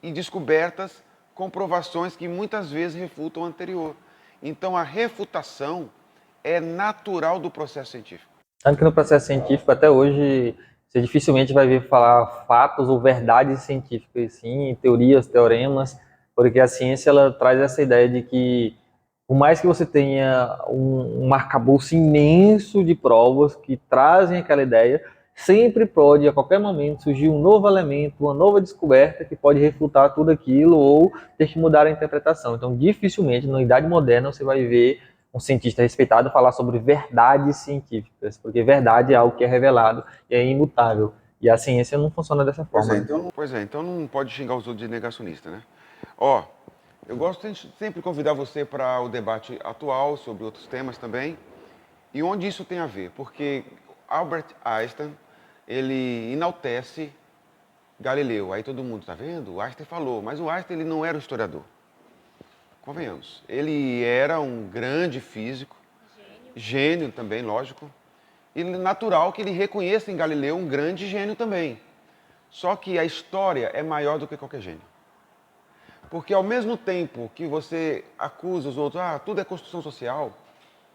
e descobertas comprovações que muitas vezes refutam o anterior. Então a refutação é natural do processo científico. Tanto que no processo científico, até hoje, você dificilmente vai ver falar fatos ou verdades científicas, sim, teorias, teoremas, porque a ciência ela traz essa ideia de que, por mais que você tenha um arcabouço imenso de provas que trazem aquela ideia, sempre pode, a qualquer momento, surgir um novo elemento, uma nova descoberta que pode refutar tudo aquilo ou ter que mudar a interpretação. Então, dificilmente, na Idade Moderna, você vai ver um cientista respeitado falar sobre verdades científicas, porque verdade é algo que é revelado e é imutável. E a ciência não funciona dessa forma. Pois é, então não pode xingar os outros de negacionista, né? Ó, eu gosto de sempre convidar você para o debate atual sobre outros temas também. E onde isso tem a ver? Porque Albert Einstein, ele enaltece Galileu. Aí todo mundo está vendo? O Einstein falou, mas o Einstein ele não era um historiador. Convenhamos. Ele era um grande físico, gênio também, lógico. E natural que ele reconheça em Galileu um grande gênio também. Só que a história é maior do que qualquer gênio. Porque ao mesmo tempo que você acusa os outros, tudo é construção social,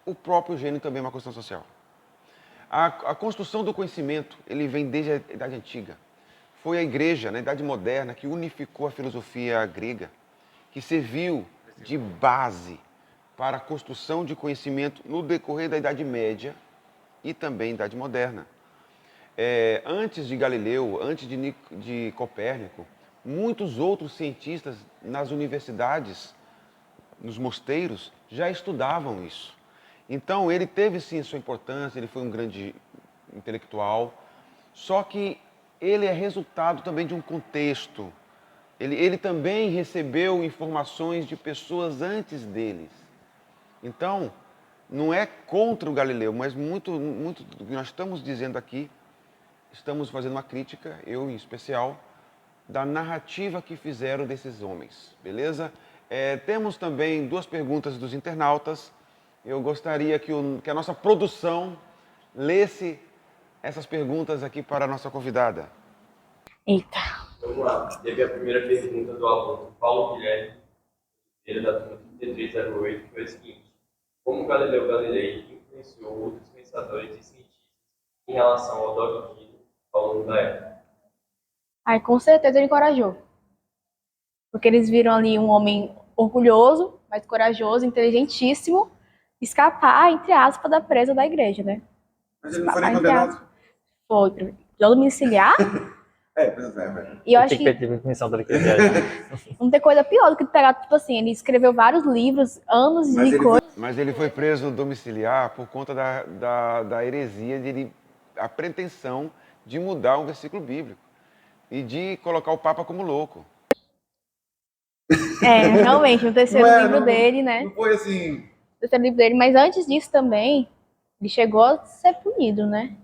o próprio gênio também é uma construção social. A construção do conhecimento, ele vem desde a Idade Antiga. Foi a igreja, na Idade Moderna, que unificou a filosofia grega, que serviu de base para a construção de conhecimento no decorrer da Idade Média e também Idade Moderna. Antes de Galileu, antes de Copérnico, muitos outros cientistas nas universidades, nos mosteiros, já estudavam isso. Então, ele teve sim sua importância, ele foi um grande intelectual, só que ele é resultado também de um contexto. Ele também recebeu informações de pessoas antes deles. Então, não é contra o Galileu, mas muito do que nós estamos dizendo aqui, estamos fazendo uma crítica, eu em especial, da narrativa que fizeram desses homens, beleza? Temos também 2 perguntas dos internautas. Eu gostaria que a nossa produção lesse essas perguntas aqui para a nossa convidada. Eita. Vamos lá. Teve a primeira pergunta do aluno Paulo Guilherme, da turma 3308, que foi o seguinte: como Galileu Galilei influenciou outros pensadores e cientistas em relação ao dogmatismo ao longo da época? Com certeza ele encorajou. Porque eles viram ali um homem orgulhoso, mas corajoso, inteligentíssimo, escapar, entre aspas, da presa da igreja, né? Mas ele não foi nem condenado. Foi, domiciliar. E eu acho Tem que pedir permissão da não tem coisa pior do que pegar, tipo assim, ele escreveu vários livros, anos de coisa. Mas ele foi preso domiciliar por conta da heresia, a pretensão de mudar um versículo bíblico e de colocar o Papa como louco. Realmente, no terceiro livro dele, né? Não foi assim. No terceiro livro dele, mas antes disso também, ele chegou a ser punido, né?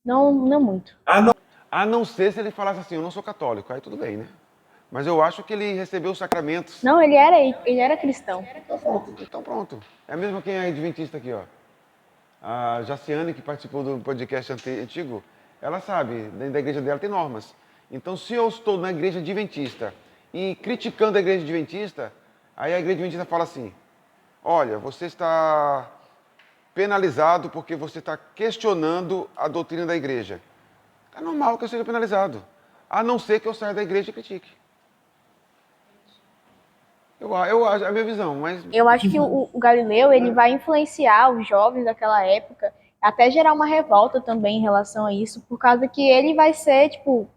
Não muito. A não ser se ele falasse assim, eu não sou católico, aí tudo bem, né? Mas eu acho que ele recebeu os sacramentos. Não, ele era cristão. Então pronto. É mesmo quem é adventista aqui, ó. A Jaciane, que participou do podcast antigo, ela sabe, dentro da igreja dela tem normas. Então, se eu estou na igreja adventista e criticando a igreja adventista, Aí a igreja adventista fala assim, olha, você está penalizado porque você está questionando a doutrina da igreja. É normal que eu seja penalizado, a não ser que eu saia da igreja e critique. Eu acho, é a minha visão, mas... Eu acho que o Galileu, ele vai influenciar os jovens daquela época, até gerar uma revolta também em relação a isso, por causa que ele vai ser, tipo,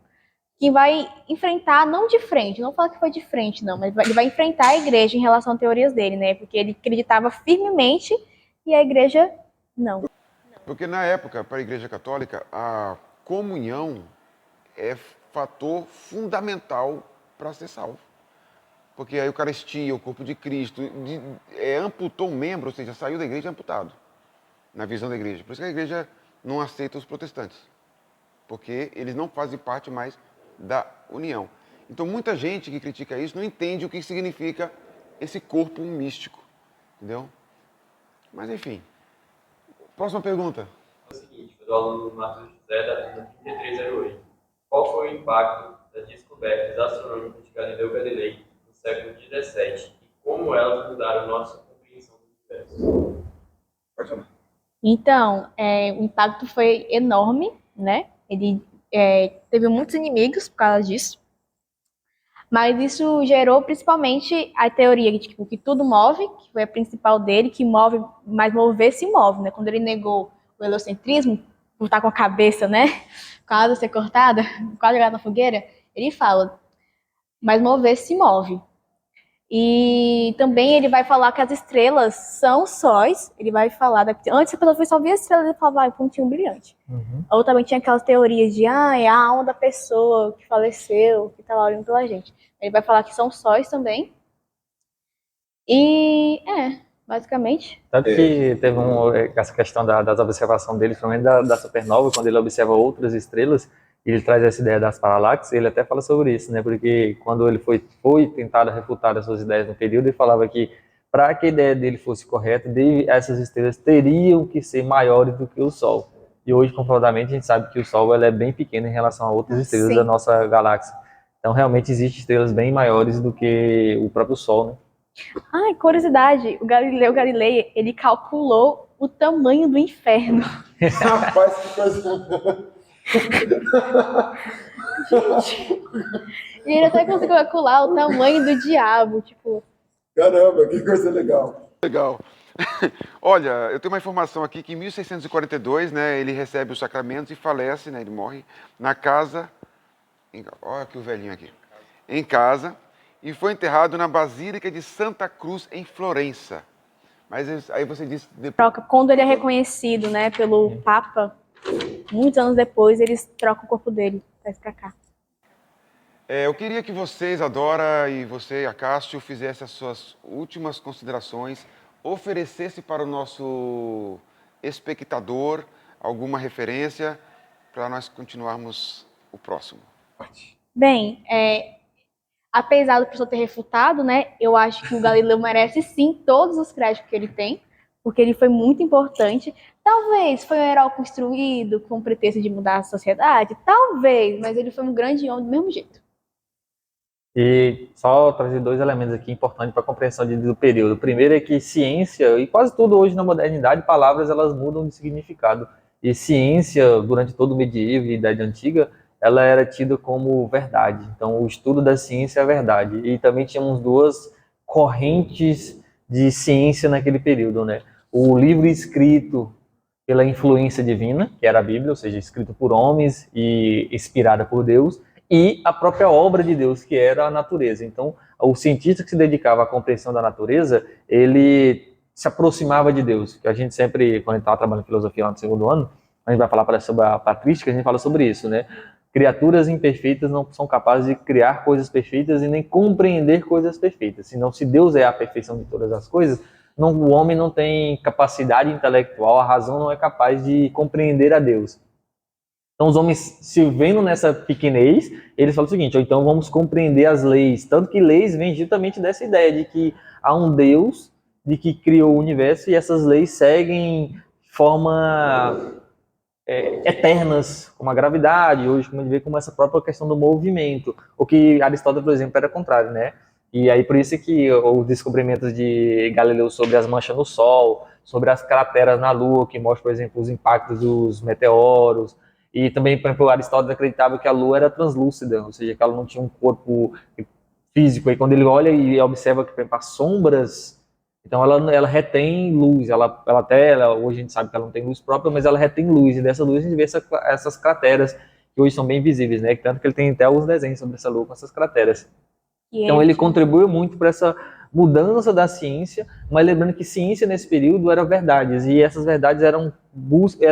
quem vai enfrentar, não de frente, não fala que foi de frente, não, mas ele vai enfrentar a igreja em relação a teorias dele, né? Porque ele acreditava firmemente e a igreja não. Porque na época, para a igreja católica, a comunhão é fator fundamental para ser salvo. Porque a Eucaristia, o corpo de Cristo, amputou um membro, ou seja, saiu da igreja amputado, na visão da igreja. Por isso que a igreja não aceita os protestantes, porque eles não fazem parte mais da união. Então, muita gente que critica isso não entende o que significa esse corpo místico, entendeu? Mas, enfim. Próxima pergunta. É o seguinte, foi do aluno Marcos José, da turma 3308. Qual foi o impacto das descobertas astronômicas de Galileu Galilei no século XVII e como elas mudaram nossa compreensão do universo? Pode falar. Então, o impacto foi enorme, né? Ele teve muitos inimigos por causa disso, mas isso gerou principalmente a teoria de tipo, que tudo move, que foi a principal dele, que move, mas mover se move, né? Quando ele negou o heliocentrismo, por estar com a cabeça, né? Com a asa ser cortada, quase jogada na fogueira, ele fala, mas mover se move. E também ele vai falar que as estrelas são sóis. Ele vai falar... Antes a pessoa só via estrelas e falava, um pontinho brilhante. Ou também tinha aquelas teorias de, é a alma da pessoa que faleceu, que tá lá olhando pela gente. Ele vai falar que são sóis também. E, basicamente. Tanto que teve essa questão das observações dele, principalmente da supernova, quando ele observa outras estrelas, e ele traz essa ideia das paralaxes, ele até fala sobre isso, né? Porque quando ele foi tentado refutar as suas ideias no período, ele falava que para que a ideia dele fosse correta, essas estrelas teriam que ser maiores do que o Sol. E hoje, comprovadamente, a gente sabe que o Sol ela é bem pequeno em relação a outras estrelas da nossa galáxia. Então, realmente, existem estrelas bem maiores do que o próprio Sol, né? Curiosidade, o Galileu Galilei, ele calculou o tamanho do inferno. Rapaz, que coisa. Gente, e ele até conseguiu calcular o tamanho do diabo, tipo... Caramba, que coisa legal. Legal. Olha, eu tenho uma informação aqui que em 1642, né, ele recebe os sacramentos e falece, né, ele morre na casa... Olha aqui o velhinho aqui. Em casa, e foi enterrado na Basílica de Santa Cruz, em Florença. Mas aí você disse... Quando ele é reconhecido, né, pelo Papa, muitos anos depois, eles trocam o corpo dele, traz pra cá. Eu queria que vocês, Adora, e você, Acácio, fizessem as suas últimas considerações, oferecesse para o nosso espectador alguma referência para nós continuarmos o próximo. Bem, apesar do professor ter refutado, né, eu acho que o Galileu merece sim todos os créditos que ele tem, porque ele foi muito importante. Talvez foi um herói construído com o pretexto de mudar a sociedade, talvez, mas ele foi um grande homem do mesmo jeito. E só trazer dois elementos aqui importantes para a compreensão do período. O primeiro é que ciência, e quase tudo hoje na modernidade, palavras elas mudam de significado. E ciência, durante todo o medievo e Idade Antiga, ela era tida como verdade. Então, o estudo da ciência é a verdade. E também tínhamos duas correntes de ciência naquele período, né? O livro escrito pela influência divina, que era a Bíblia, ou seja, escrito por homens e inspirada por Deus, e a própria obra de Deus, que era a natureza. Então, o cientista que se dedicava à compreensão da natureza, ele se aproximava de Deus. Que a gente sempre, quando a gente estava trabalhando em filosofia lá no segundo ano, a gente vai falar sobre a patrística, a gente fala sobre isso, né? Criaturas imperfeitas não são capazes de criar coisas perfeitas e nem compreender coisas perfeitas. Senão, se Deus é a perfeição de todas as coisas, o homem não tem capacidade intelectual, a razão não é capaz de compreender a Deus. Então, os homens, se vendo nessa pequenez, eles falam o seguinte, então vamos compreender as leis. Tanto que leis vêm justamente dessa ideia de que há um Deus de que criou o universo e essas leis seguem de forma eternas, como a gravidade, hoje como a gente vê como essa própria questão do movimento. O que Aristóteles, por exemplo, era contrário, né? E aí por isso que os descobrimentos de Galileu sobre as manchas no Sol, sobre as crateras na Lua, que mostra, por exemplo, os impactos dos meteoros, e também, por exemplo, Aristóteles acreditava que a Lua era translúcida, ou seja, que ela não tinha um corpo físico. Aí quando ele olha e observa que, por exemplo, as sombras, então ela retém luz, hoje a gente sabe que ela não tem luz própria, mas ela retém luz, e dessa luz a gente vê essas crateras, que hoje são bem visíveis, né? Tanto que ele tem até alguns desenhos sobre essa Lua com essas crateras. E Então ele contribuiu muito para essa mudança da ciência, mas lembrando que ciência nesse período eram verdades, e essas verdades era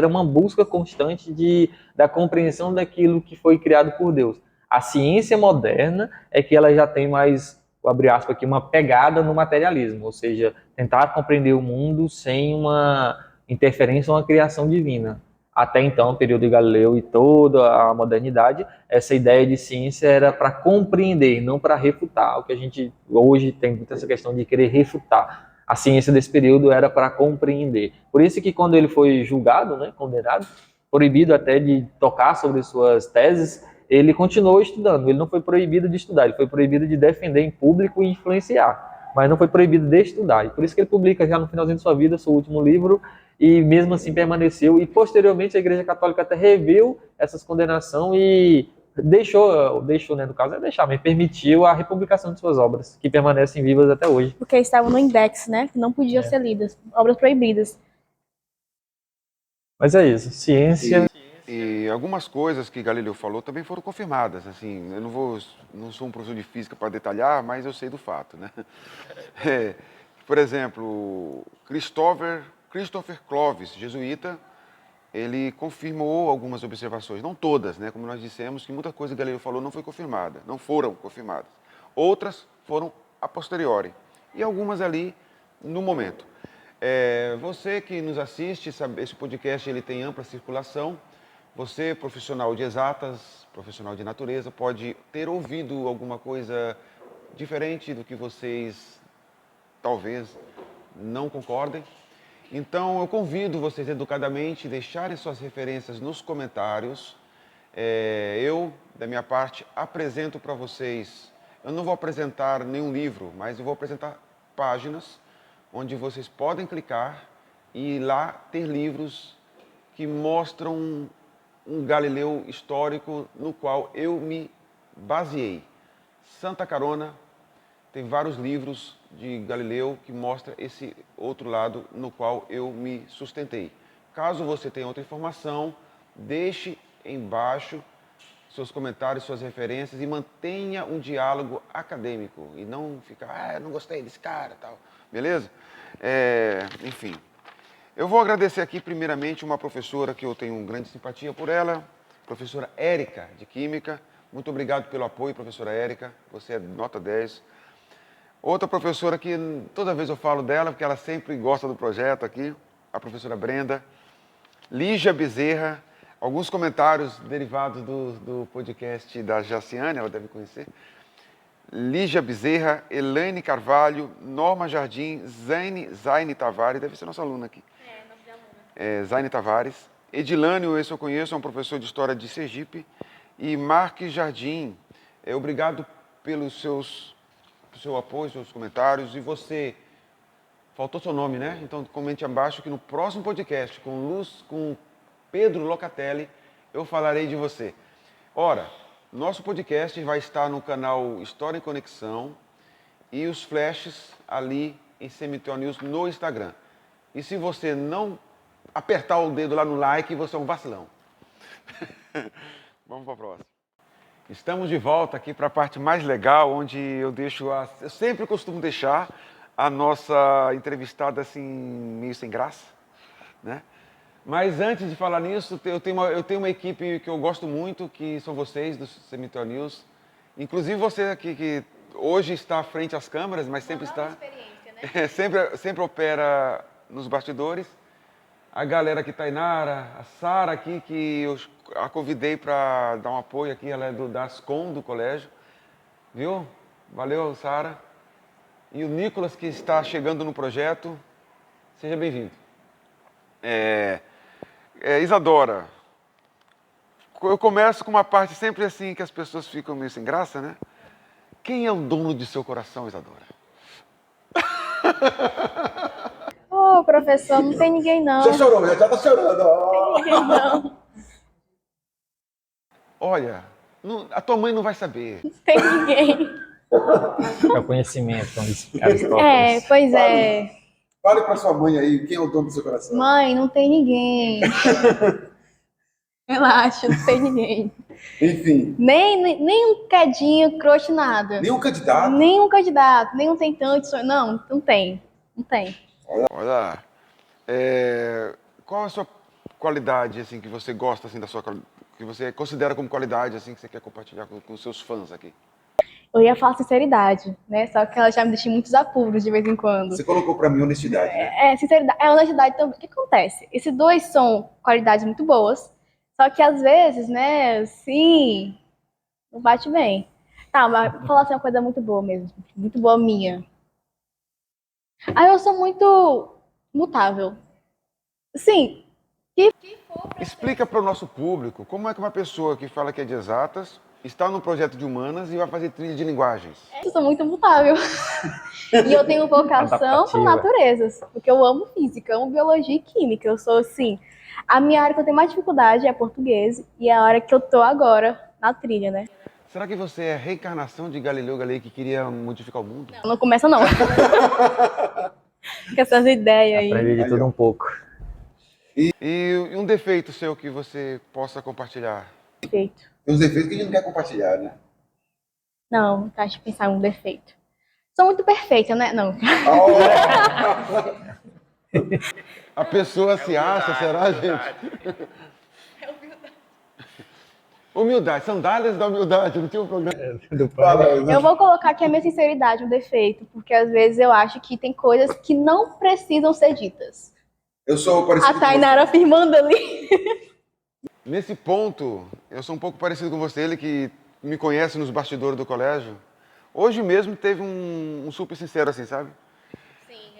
uma busca constante da compreensão daquilo que foi criado por Deus. A ciência moderna é que ela já tem mais, vou abrir aspas aqui, uma pegada no materialismo, ou seja, tentar compreender o mundo sem uma interferência ou uma criação divina. Até então, o período de Galileu e toda a modernidade, essa ideia de ciência era para compreender, não para refutar. O que a gente hoje tem muita essa questão de querer refutar. A ciência desse período era para compreender. Por isso que quando ele foi julgado, né, condenado, proibido até de tocar sobre suas teses, ele continuou estudando. Ele não foi proibido de estudar, ele foi proibido de defender em público e influenciar, mas não foi proibido de estudar. E por isso que ele publica já no finalzinho de sua vida seu último livro, e mesmo assim permaneceu, e posteriormente a Igreja Católica até reviu essas condenações e deixou, né, no caso é deixar, mas permitiu a republicação de suas obras, que permanecem vivas até hoje. Porque estavam no index, né? Que não podiam ser lidas, obras proibidas. Mas é isso, ciência. E algumas coisas que Galileu falou também foram confirmadas. Assim, eu não sou um professor de física para detalhar, mas eu sei do fato, né? Por exemplo, Christopher Clovis, jesuíta, ele confirmou algumas observações, não todas, né? Como nós dissemos, que muita coisa que Galileu falou não foi confirmada, não foram confirmadas. Outras foram a posteriori e algumas ali no momento. Você que nos assiste, sabe, esse podcast ele tem ampla circulação. Você, profissional de exatas, profissional de natureza, pode ter ouvido alguma coisa diferente do que vocês talvez não concordem. Então, eu convido vocês educadamente a deixarem suas referências nos comentários. Eu, da minha parte, apresento para vocês. Eu não vou apresentar nenhum livro, mas eu vou apresentar páginas onde vocês podem clicar e lá ter livros que mostram um Galileu histórico no qual eu me baseei. Santa Carona tem vários livros de Galileu que mostram esse outro lado no qual eu me sustentei. Caso você tenha outra informação, deixe embaixo seus comentários, suas referências e mantenha um diálogo acadêmico e não ficar, eu não gostei desse cara, tal. Beleza? Enfim. Eu vou agradecer aqui, primeiramente, uma professora que eu tenho grande simpatia por ela, professora Érica, de Química. Muito obrigado pelo apoio, professora Érica. Você é nota 10. Outra professora que toda vez eu falo dela, porque ela sempre gosta do projeto aqui, a professora Brenda. Lígia Bezerra. Alguns comentários derivados do podcast da Jaciane, ela deve conhecer. Lígia Bezerra, Elaine Carvalho, Norma Jardim, Zaine Tavares, deve ser nossa aluna aqui. Nome de aluna. Zaine Tavares. Edilânio, esse eu conheço, é um professor de História de Sergipe. E Marques Jardim, obrigado pelo seu apoio, seus comentários. E você, faltou seu nome, né? Então comente abaixo que no próximo podcast, com Pedro Locatelli, eu falarei de você. Ora, nosso podcast vai estar no canal História em Conexão e os flashes ali em CMTO News no Instagram. E se você não apertar o dedo lá no like, você é um vacilão. Vamos para a próxima. Estamos de volta aqui para a parte mais legal, onde eu sempre costumo deixar a nossa entrevistada assim, meio sem graça, né? Mas antes de falar nisso, eu tenho uma equipe que eu gosto muito, que são vocês, do CMTO News. Inclusive você aqui, que hoje está à frente às câmeras, mas sempre está... experiência, né? sempre opera nos bastidores. A galera aqui, Tainara, a Sara aqui, que eu a convidei para dar um apoio aqui, ela é da Ascom, do colégio. Viu? Valeu, Sara. E o Nicolas, que está chegando no projeto. Seja bem-vindo. Isadora, eu começo com uma parte sempre assim que as pessoas ficam meio sem graça, né? Quem é o dono de seu coração, Isadora? Ô, professor, não tem ninguém não. Já chorou, já tá chorando. Não tem ninguém não. Olha, a tua mãe não vai saber. Não tem ninguém. É o conhecimento, como disse Aristóteles. É, pois é. Fale pra sua mãe aí, quem é o dono do seu coração? Mãe, não tem ninguém. Relaxa, não tem ninguém. Enfim, Nem um quedinho, crush, nada. nenhum candidato. Nenhum candidato, nenhum tentante. Não, não tem. Não tem. Olha, qual é a sua qualidade, assim, que você gosta, assim, que você considera como qualidade, assim, que você quer compartilhar com os seus fãs aqui? Eu ia falar sinceridade, né? Só que ela já me deixa em muitos apuros de vez em quando. Você colocou pra mim honestidade, né? Sinceridade, honestidade também. O que acontece? Esses dois são qualidades muito boas, só que às vezes, né, sim, não bate bem. Tá, mas vou falar assim uma coisa muito boa mesmo, muito boa minha. Eu sou muito mutável. Sim, Explica para o nosso público como é que uma pessoa que fala que é de exatas está num projeto de humanas e vai fazer trilha de linguagens. eu sou muito mutável. E eu tenho vocação por Adaptativa. naturezas, porque eu amo física, amo biologia e química. Eu sou assim. A minha área que eu tenho mais dificuldade é português, e é a hora que eu tô agora na trilha, né? Será que você é a reencarnação de Galileu Galilei que queria modificar o mundo? Não começa não. Com essas ideias aí. Aprendi de tudo um pouco. E um defeito seu que você possa compartilhar? Defeito. Tem uns defeitos que a gente não quer compartilhar, né? Não, tá, deixa eu pensar em um defeito. Sou muito perfeita, né? Não. A pessoa se acha, será, gente? Humildade, sandálias da humildade, não tinha um programa. Fala, Eu vou colocar aqui a minha sinceridade, um defeito, porque às vezes eu acho que tem coisas que não precisam ser ditas. eu sou parecido A Tainara afirmando ali. Nesse ponto, eu sou um pouco parecido com você, ele que me conhece nos bastidores do colégio. Hoje mesmo teve um super sincero assim, sabe? Sim,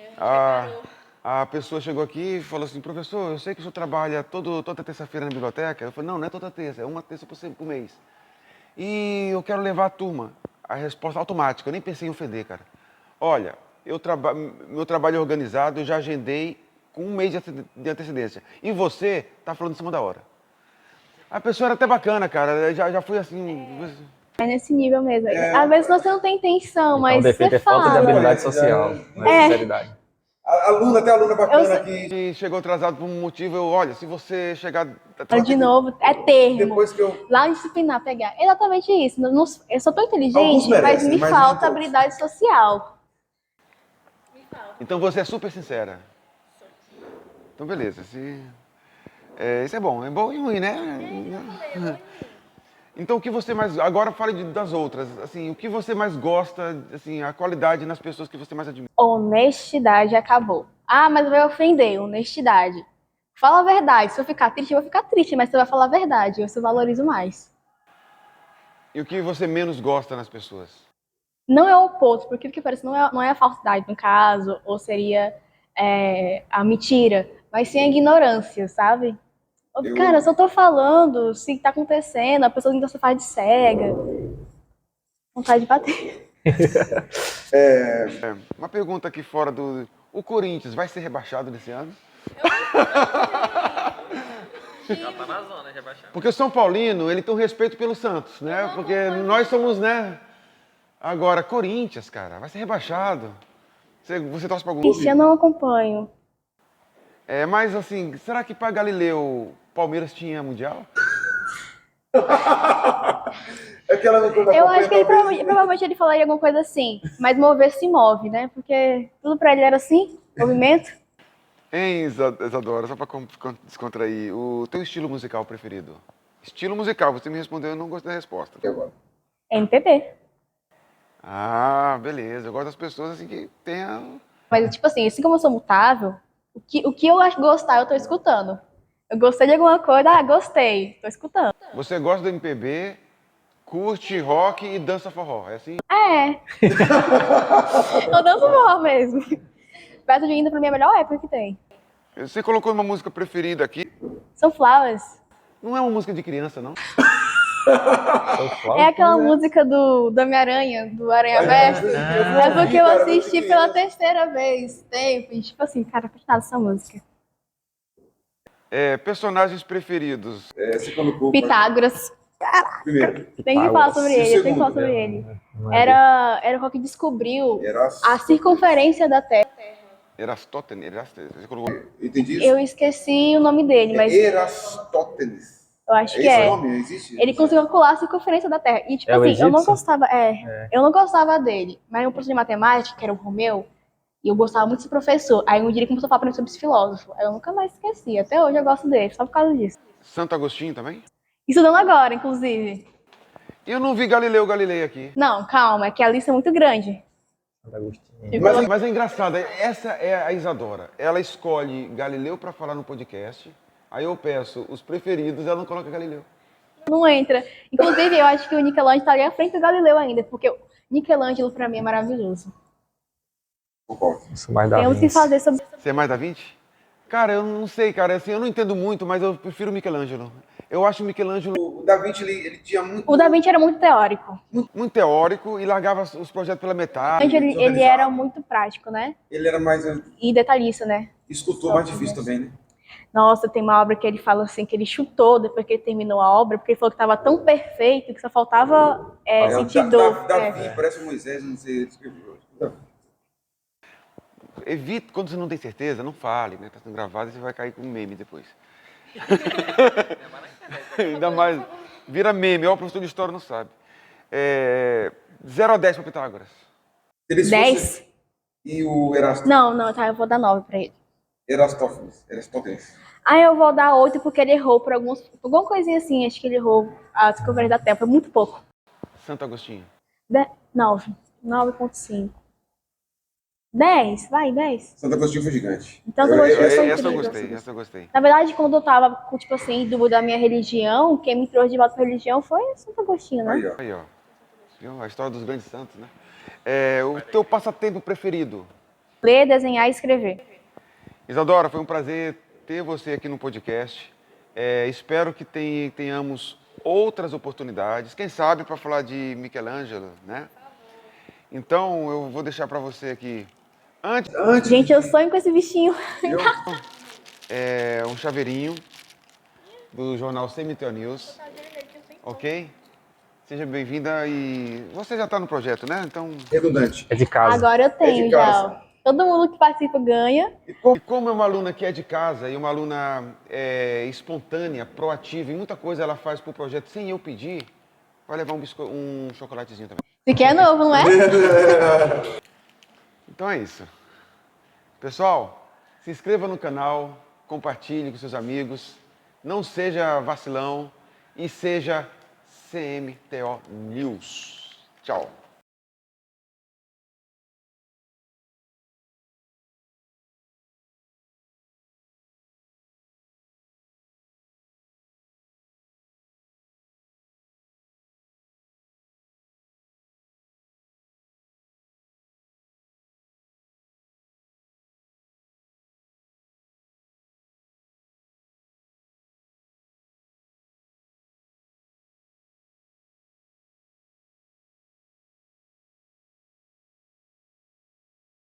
A pessoa chegou aqui e falou assim, professor, eu sei que o senhor trabalha toda terça-feira na biblioteca. Eu falei, não é toda terça, é uma terça por mês. E eu quero levar a turma. A resposta automática, eu nem pensei em ofender, cara. Olha, meu trabalho é organizado, eu já agendei com um mês de antecedência. E você está falando em cima da hora. A pessoa era até bacana, cara, já foi assim... É nesse nível mesmo. Às vezes você não tem intenção, Então, mas o defeito você é falta de fala. habilidade social, não é sinceridade. Até aluna bacana Eu aqui. E chegou atrasado por um motivo, olha, se você chegar... De novo, é termo. Depois que eu... Lá em disciplinar, pegar. Exatamente isso. Eu sou tão Alguns inteligente, mas merecem, me mas nem falta todos. habilidade social. Então você é super sincera. Então beleza, isso é bom e ruim, né? Então o que você mais... Agora fale das outras, assim, o que você mais gosta, assim, a qualidade nas pessoas que você mais admira. Honestidade acabou. Mas vai ofender. Honestidade. Fala a verdade. Se eu ficar triste, eu vou ficar triste, mas você vai falar a verdade. Eu valorizo mais. E o que você menos gosta nas pessoas? Não é o oposto, porque o que parece não é a falsidade, no caso, ou seria a mentira, mas sim a ignorância, sabe? Cara, eu só tô falando se tá acontecendo, a pessoa ainda se faz de cega. Vontade de bater. Uma pergunta aqui fora do... O Corinthians vai ser rebaixado nesse ano? Já tá na zona, já baixando. Porque o São Paulino, ele tem um respeito pelo Santos, né? Porque nós somos, né? Agora, Corinthians, cara, vai ser rebaixado. Você torce para algum Ixi, eu não acompanho. Mas assim, será que para Galileu, Palmeiras tinha Mundial? É que ela não Eu acho que ele provavelmente ele falaria alguma coisa assim, mas mover se move, né? Porque tudo pra ele era assim, movimento. Hein, Isadora, só para descontrair, o teu estilo musical preferido? Estilo musical, você me respondeu, eu não gostei da resposta. MPB. Ah, beleza, eu gosto das pessoas assim que tenham... Mas, tipo assim como eu sou mutável, o que eu acho gostar, eu tô escutando. Eu gostei de alguma coisa, gostei, tô escutando. Você gosta do MPB, curte rock e dança forró, é assim? Eu danço forró mesmo. Festa junina pra mim é a melhor época que tem. Você colocou uma música preferida aqui, Sunflowers. não é uma música de criança, não? É aquela música do Homem-Aranha, do Aranha Verso. É porque eu assisti pela terceira vez. Tempo. Tipo assim, cara, coitada dessa música. Personagens preferidos. Você colocou. Pitágoras. Primeiro, Tem que falar sobre E o ele, tem que segundo? falar sobre ele. Não é Era o que descobriu a circunferência da Terra. Erastótenes. Você colocou... Entendi isso? Eu esqueci o nome dele, mas Erastótenes. eu acho que Esse é. nome? Existe? Ele conseguiu calcular a circunferência da Terra. E, tipo É o assim, eu não egípcio? gostava. Eu não gostava dele. Mas um professor de matemática, que era o Romeu, e eu gostava muito desse professor. Aí um dia ele começou a falar pra mim sobre esse filósofo. Aí eu nunca mais esqueci. Até hoje eu gosto dele, só por causa disso. Santo Agostinho também? Estudando agora, inclusive. Eu não vi Galileu Galilei aqui. Não, calma, é que a lista é muito grande. Santo Agostinho. Mas é engraçado, essa é a Isadora. Ela escolhe Galileu para falar no podcast. Aí eu peço os preferidos, ela não coloca Galileu. Não entra. Inclusive, eu acho que o Michelangelo estaria à frente do Galileu ainda, porque o Michelangelo, pra mim, é maravilhoso. Concordo. Sou mais da Temos que Vinci. fazer sobre. Você é mais da 20? Cara, eu não sei, cara. Assim, eu não entendo muito, mas eu prefiro Michelangelo. Eu acho o Michelangelo O Da Vinci, ele tinha muito... O Da Vinci era muito teórico. muito teórico e largava os projetos pela metade. Ele era muito prático, né? Ele era mais E detalhista, né? escultor, mais difícil também, né? Nossa, tem uma obra que ele fala assim, que ele chutou depois que ele terminou a obra, porque ele falou que estava tão perfeito que só faltava sentir dor. Davi, parece o Moisés, não sei, ele escreveu. Evite, quando você não tem certeza, não fale, né? Tá sendo gravado e você vai cair com um meme depois. Ainda mais, vira meme, ó, o professor de história não sabe. 0 a 10 para Pitágoras. 10? E o Erastótenes. Não, tá, eu vou dar 9 pra ele. Erastótenes. Aí eu vou dar 8 porque ele errou por alguma coisinha assim, acho que ele errou a circunferência da Terra, foi muito pouco. Santo Agostinho. 9, 9,5. 10, vai, 10. Santo Agostinho foi gigante. Então, Santo Agostinho foi Essa eu incrível. gostei, essa eu gostei. Na verdade, quando eu tava, tipo assim, em dúvida da minha religião, quem me trouxe de volta pra religião foi Santo Agostinho, né? Aí, ó. Aí, ó. Viu? A história dos grandes santos, né? O teu passatempo preferido? Ler, desenhar e escrever. Isadora, foi um prazer ter você aqui no podcast. Espero que tenhamos outras oportunidades, quem sabe para falar de Michelangelo, né? Então, eu vou deixar para você aqui, Gente, eu sonho com esse bichinho. um chaveirinho do jornal Cemitério News, ok? Seja bem-vinda e você já está no projeto, né? Então, Redundante. É de casa. Agora eu tenho de já. casa. Ó. Todo mundo que participa ganha. e como é uma aluna que é de casa e uma aluna espontânea, proativa, e muita coisa ela faz pro projeto sem eu pedir, vai levar um chocolatezinho também. Isso aqui é novo, não é? Então é isso. Pessoal, se inscreva no canal, compartilhe com seus amigos, não seja vacilão e seja CMTO News. Tchau.